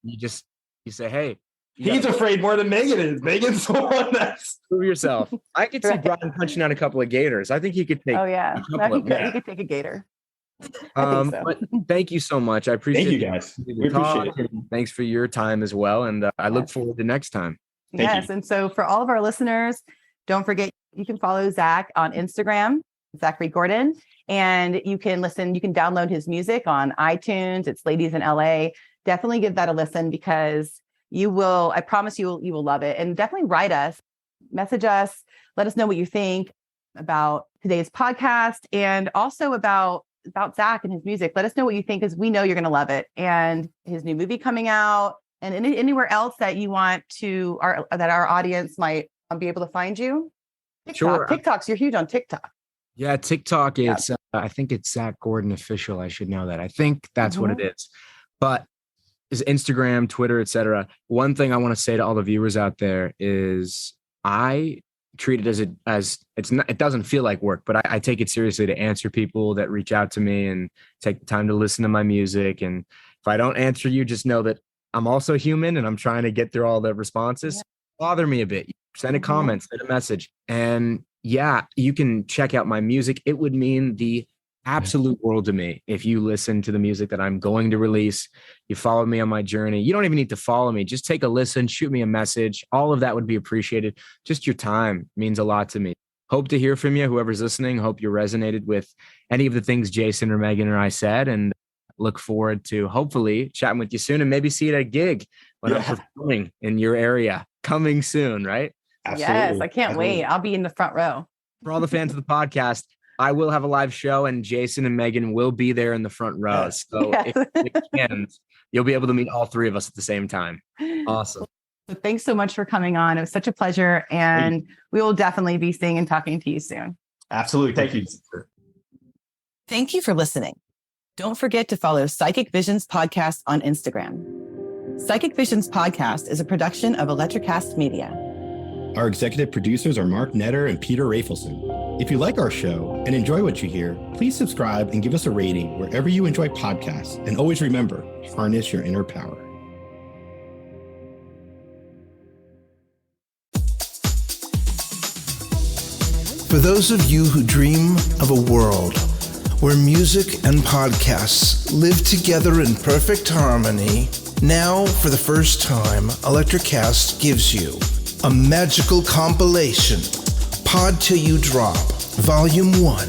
you say, hey, he's afraid more than Megan is. Megan's the one that's prove yourself. I could see Brian punching out a couple of gators. I think he could take. Oh yeah, he could take a gator. But thank you so much. I appreciate Thank you guys. We appreciate it. Thanks for your time as well. And I look forward to next time. Thank you. And so for all of our listeners, don't forget, you can follow Zach on Instagram, Zachary Gordon, and you can download his music on iTunes. It's Ladies in LA. Definitely give that a listen because I promise you will love it. And definitely write us, message us, let us know what you think about today's podcast and also about Zach and his music. Let us know what you think because we know you're going to love it. And his new movie coming out and anywhere else that you want that our audience might be able to find you. TikTok. Sure. You're huge on TikTok. Yeah, TikTok. It's I think it's Zach Gordon Official. I should know that. I think that's what it is. But is Instagram, Twitter, etc. One thing I want to say to all the viewers out there is I treat it as it's not. It doesn't feel like work, but I take it seriously to answer people that reach out to me and take the time to listen to my music. And if I don't answer you, just know that I'm also human and I'm trying to get through all the responses. Yeah. Bother me a bit. Send a comment, send a message. And you can check out my music. It would mean the absolute world to me if you listen to the music that I'm going to release. You follow me on my journey. You don't even need to follow me. Just take a listen, shoot me a message. All of that would be appreciated. Just your time means a lot to me. Hope to hear from you, whoever's listening. Hope you resonated with any of the things Jason or Megan or I said, and look forward to hopefully chatting with you soon and maybe see you at a gig when I'm performing in your area coming soon, right? Absolutely. Yes, I can't wait. I'll be in the front row. For all the fans of the podcast, I will have a live show, and Jason and Megan will be there in the front row. Yes. So if you can, you'll be able to meet all three of us at the same time. Awesome. So thanks so much for coming on. It was such a pleasure. And we will definitely be seeing and talking to you soon. Absolutely. Thank you. Thank you for listening. Don't forget to follow Psychic Visions Podcast on Instagram. Psychic Visions Podcast is a production of Electricast Media. Our executive producers are Mark Netter and Peter Rafelson. If you like our show and enjoy what you hear, please subscribe and give us a rating wherever you enjoy podcasts. And always remember, harness your inner power. For those of you who dream of a world where music and podcasts live together in perfect harmony, now, for the first time, Electricast gives you a magical compilation, Pod Till You Drop, Volume 1,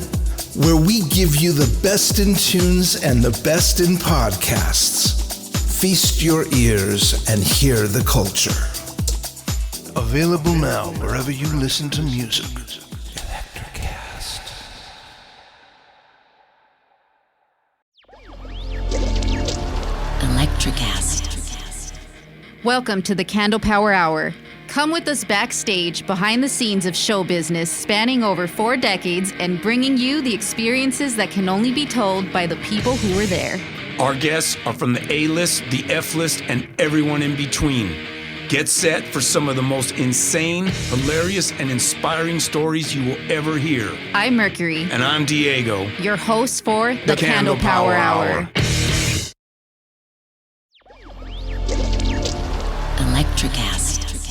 where we give you the best in tunes and the best in podcasts. Feast your ears and hear the culture. Available now wherever you listen to music. Electricast. Welcome to the Candle Power Hour. Come with us backstage behind the scenes of show business spanning over 4 decades and bringing you the experiences that can only be told by the people who were there. Our guests are from the A-list, the F-list, and everyone in between. Get set for some of the most insane, hilarious, and inspiring stories you will ever hear. I'm Mercury. And I'm Diego. Your host for the Candle Power Hour. Electricast.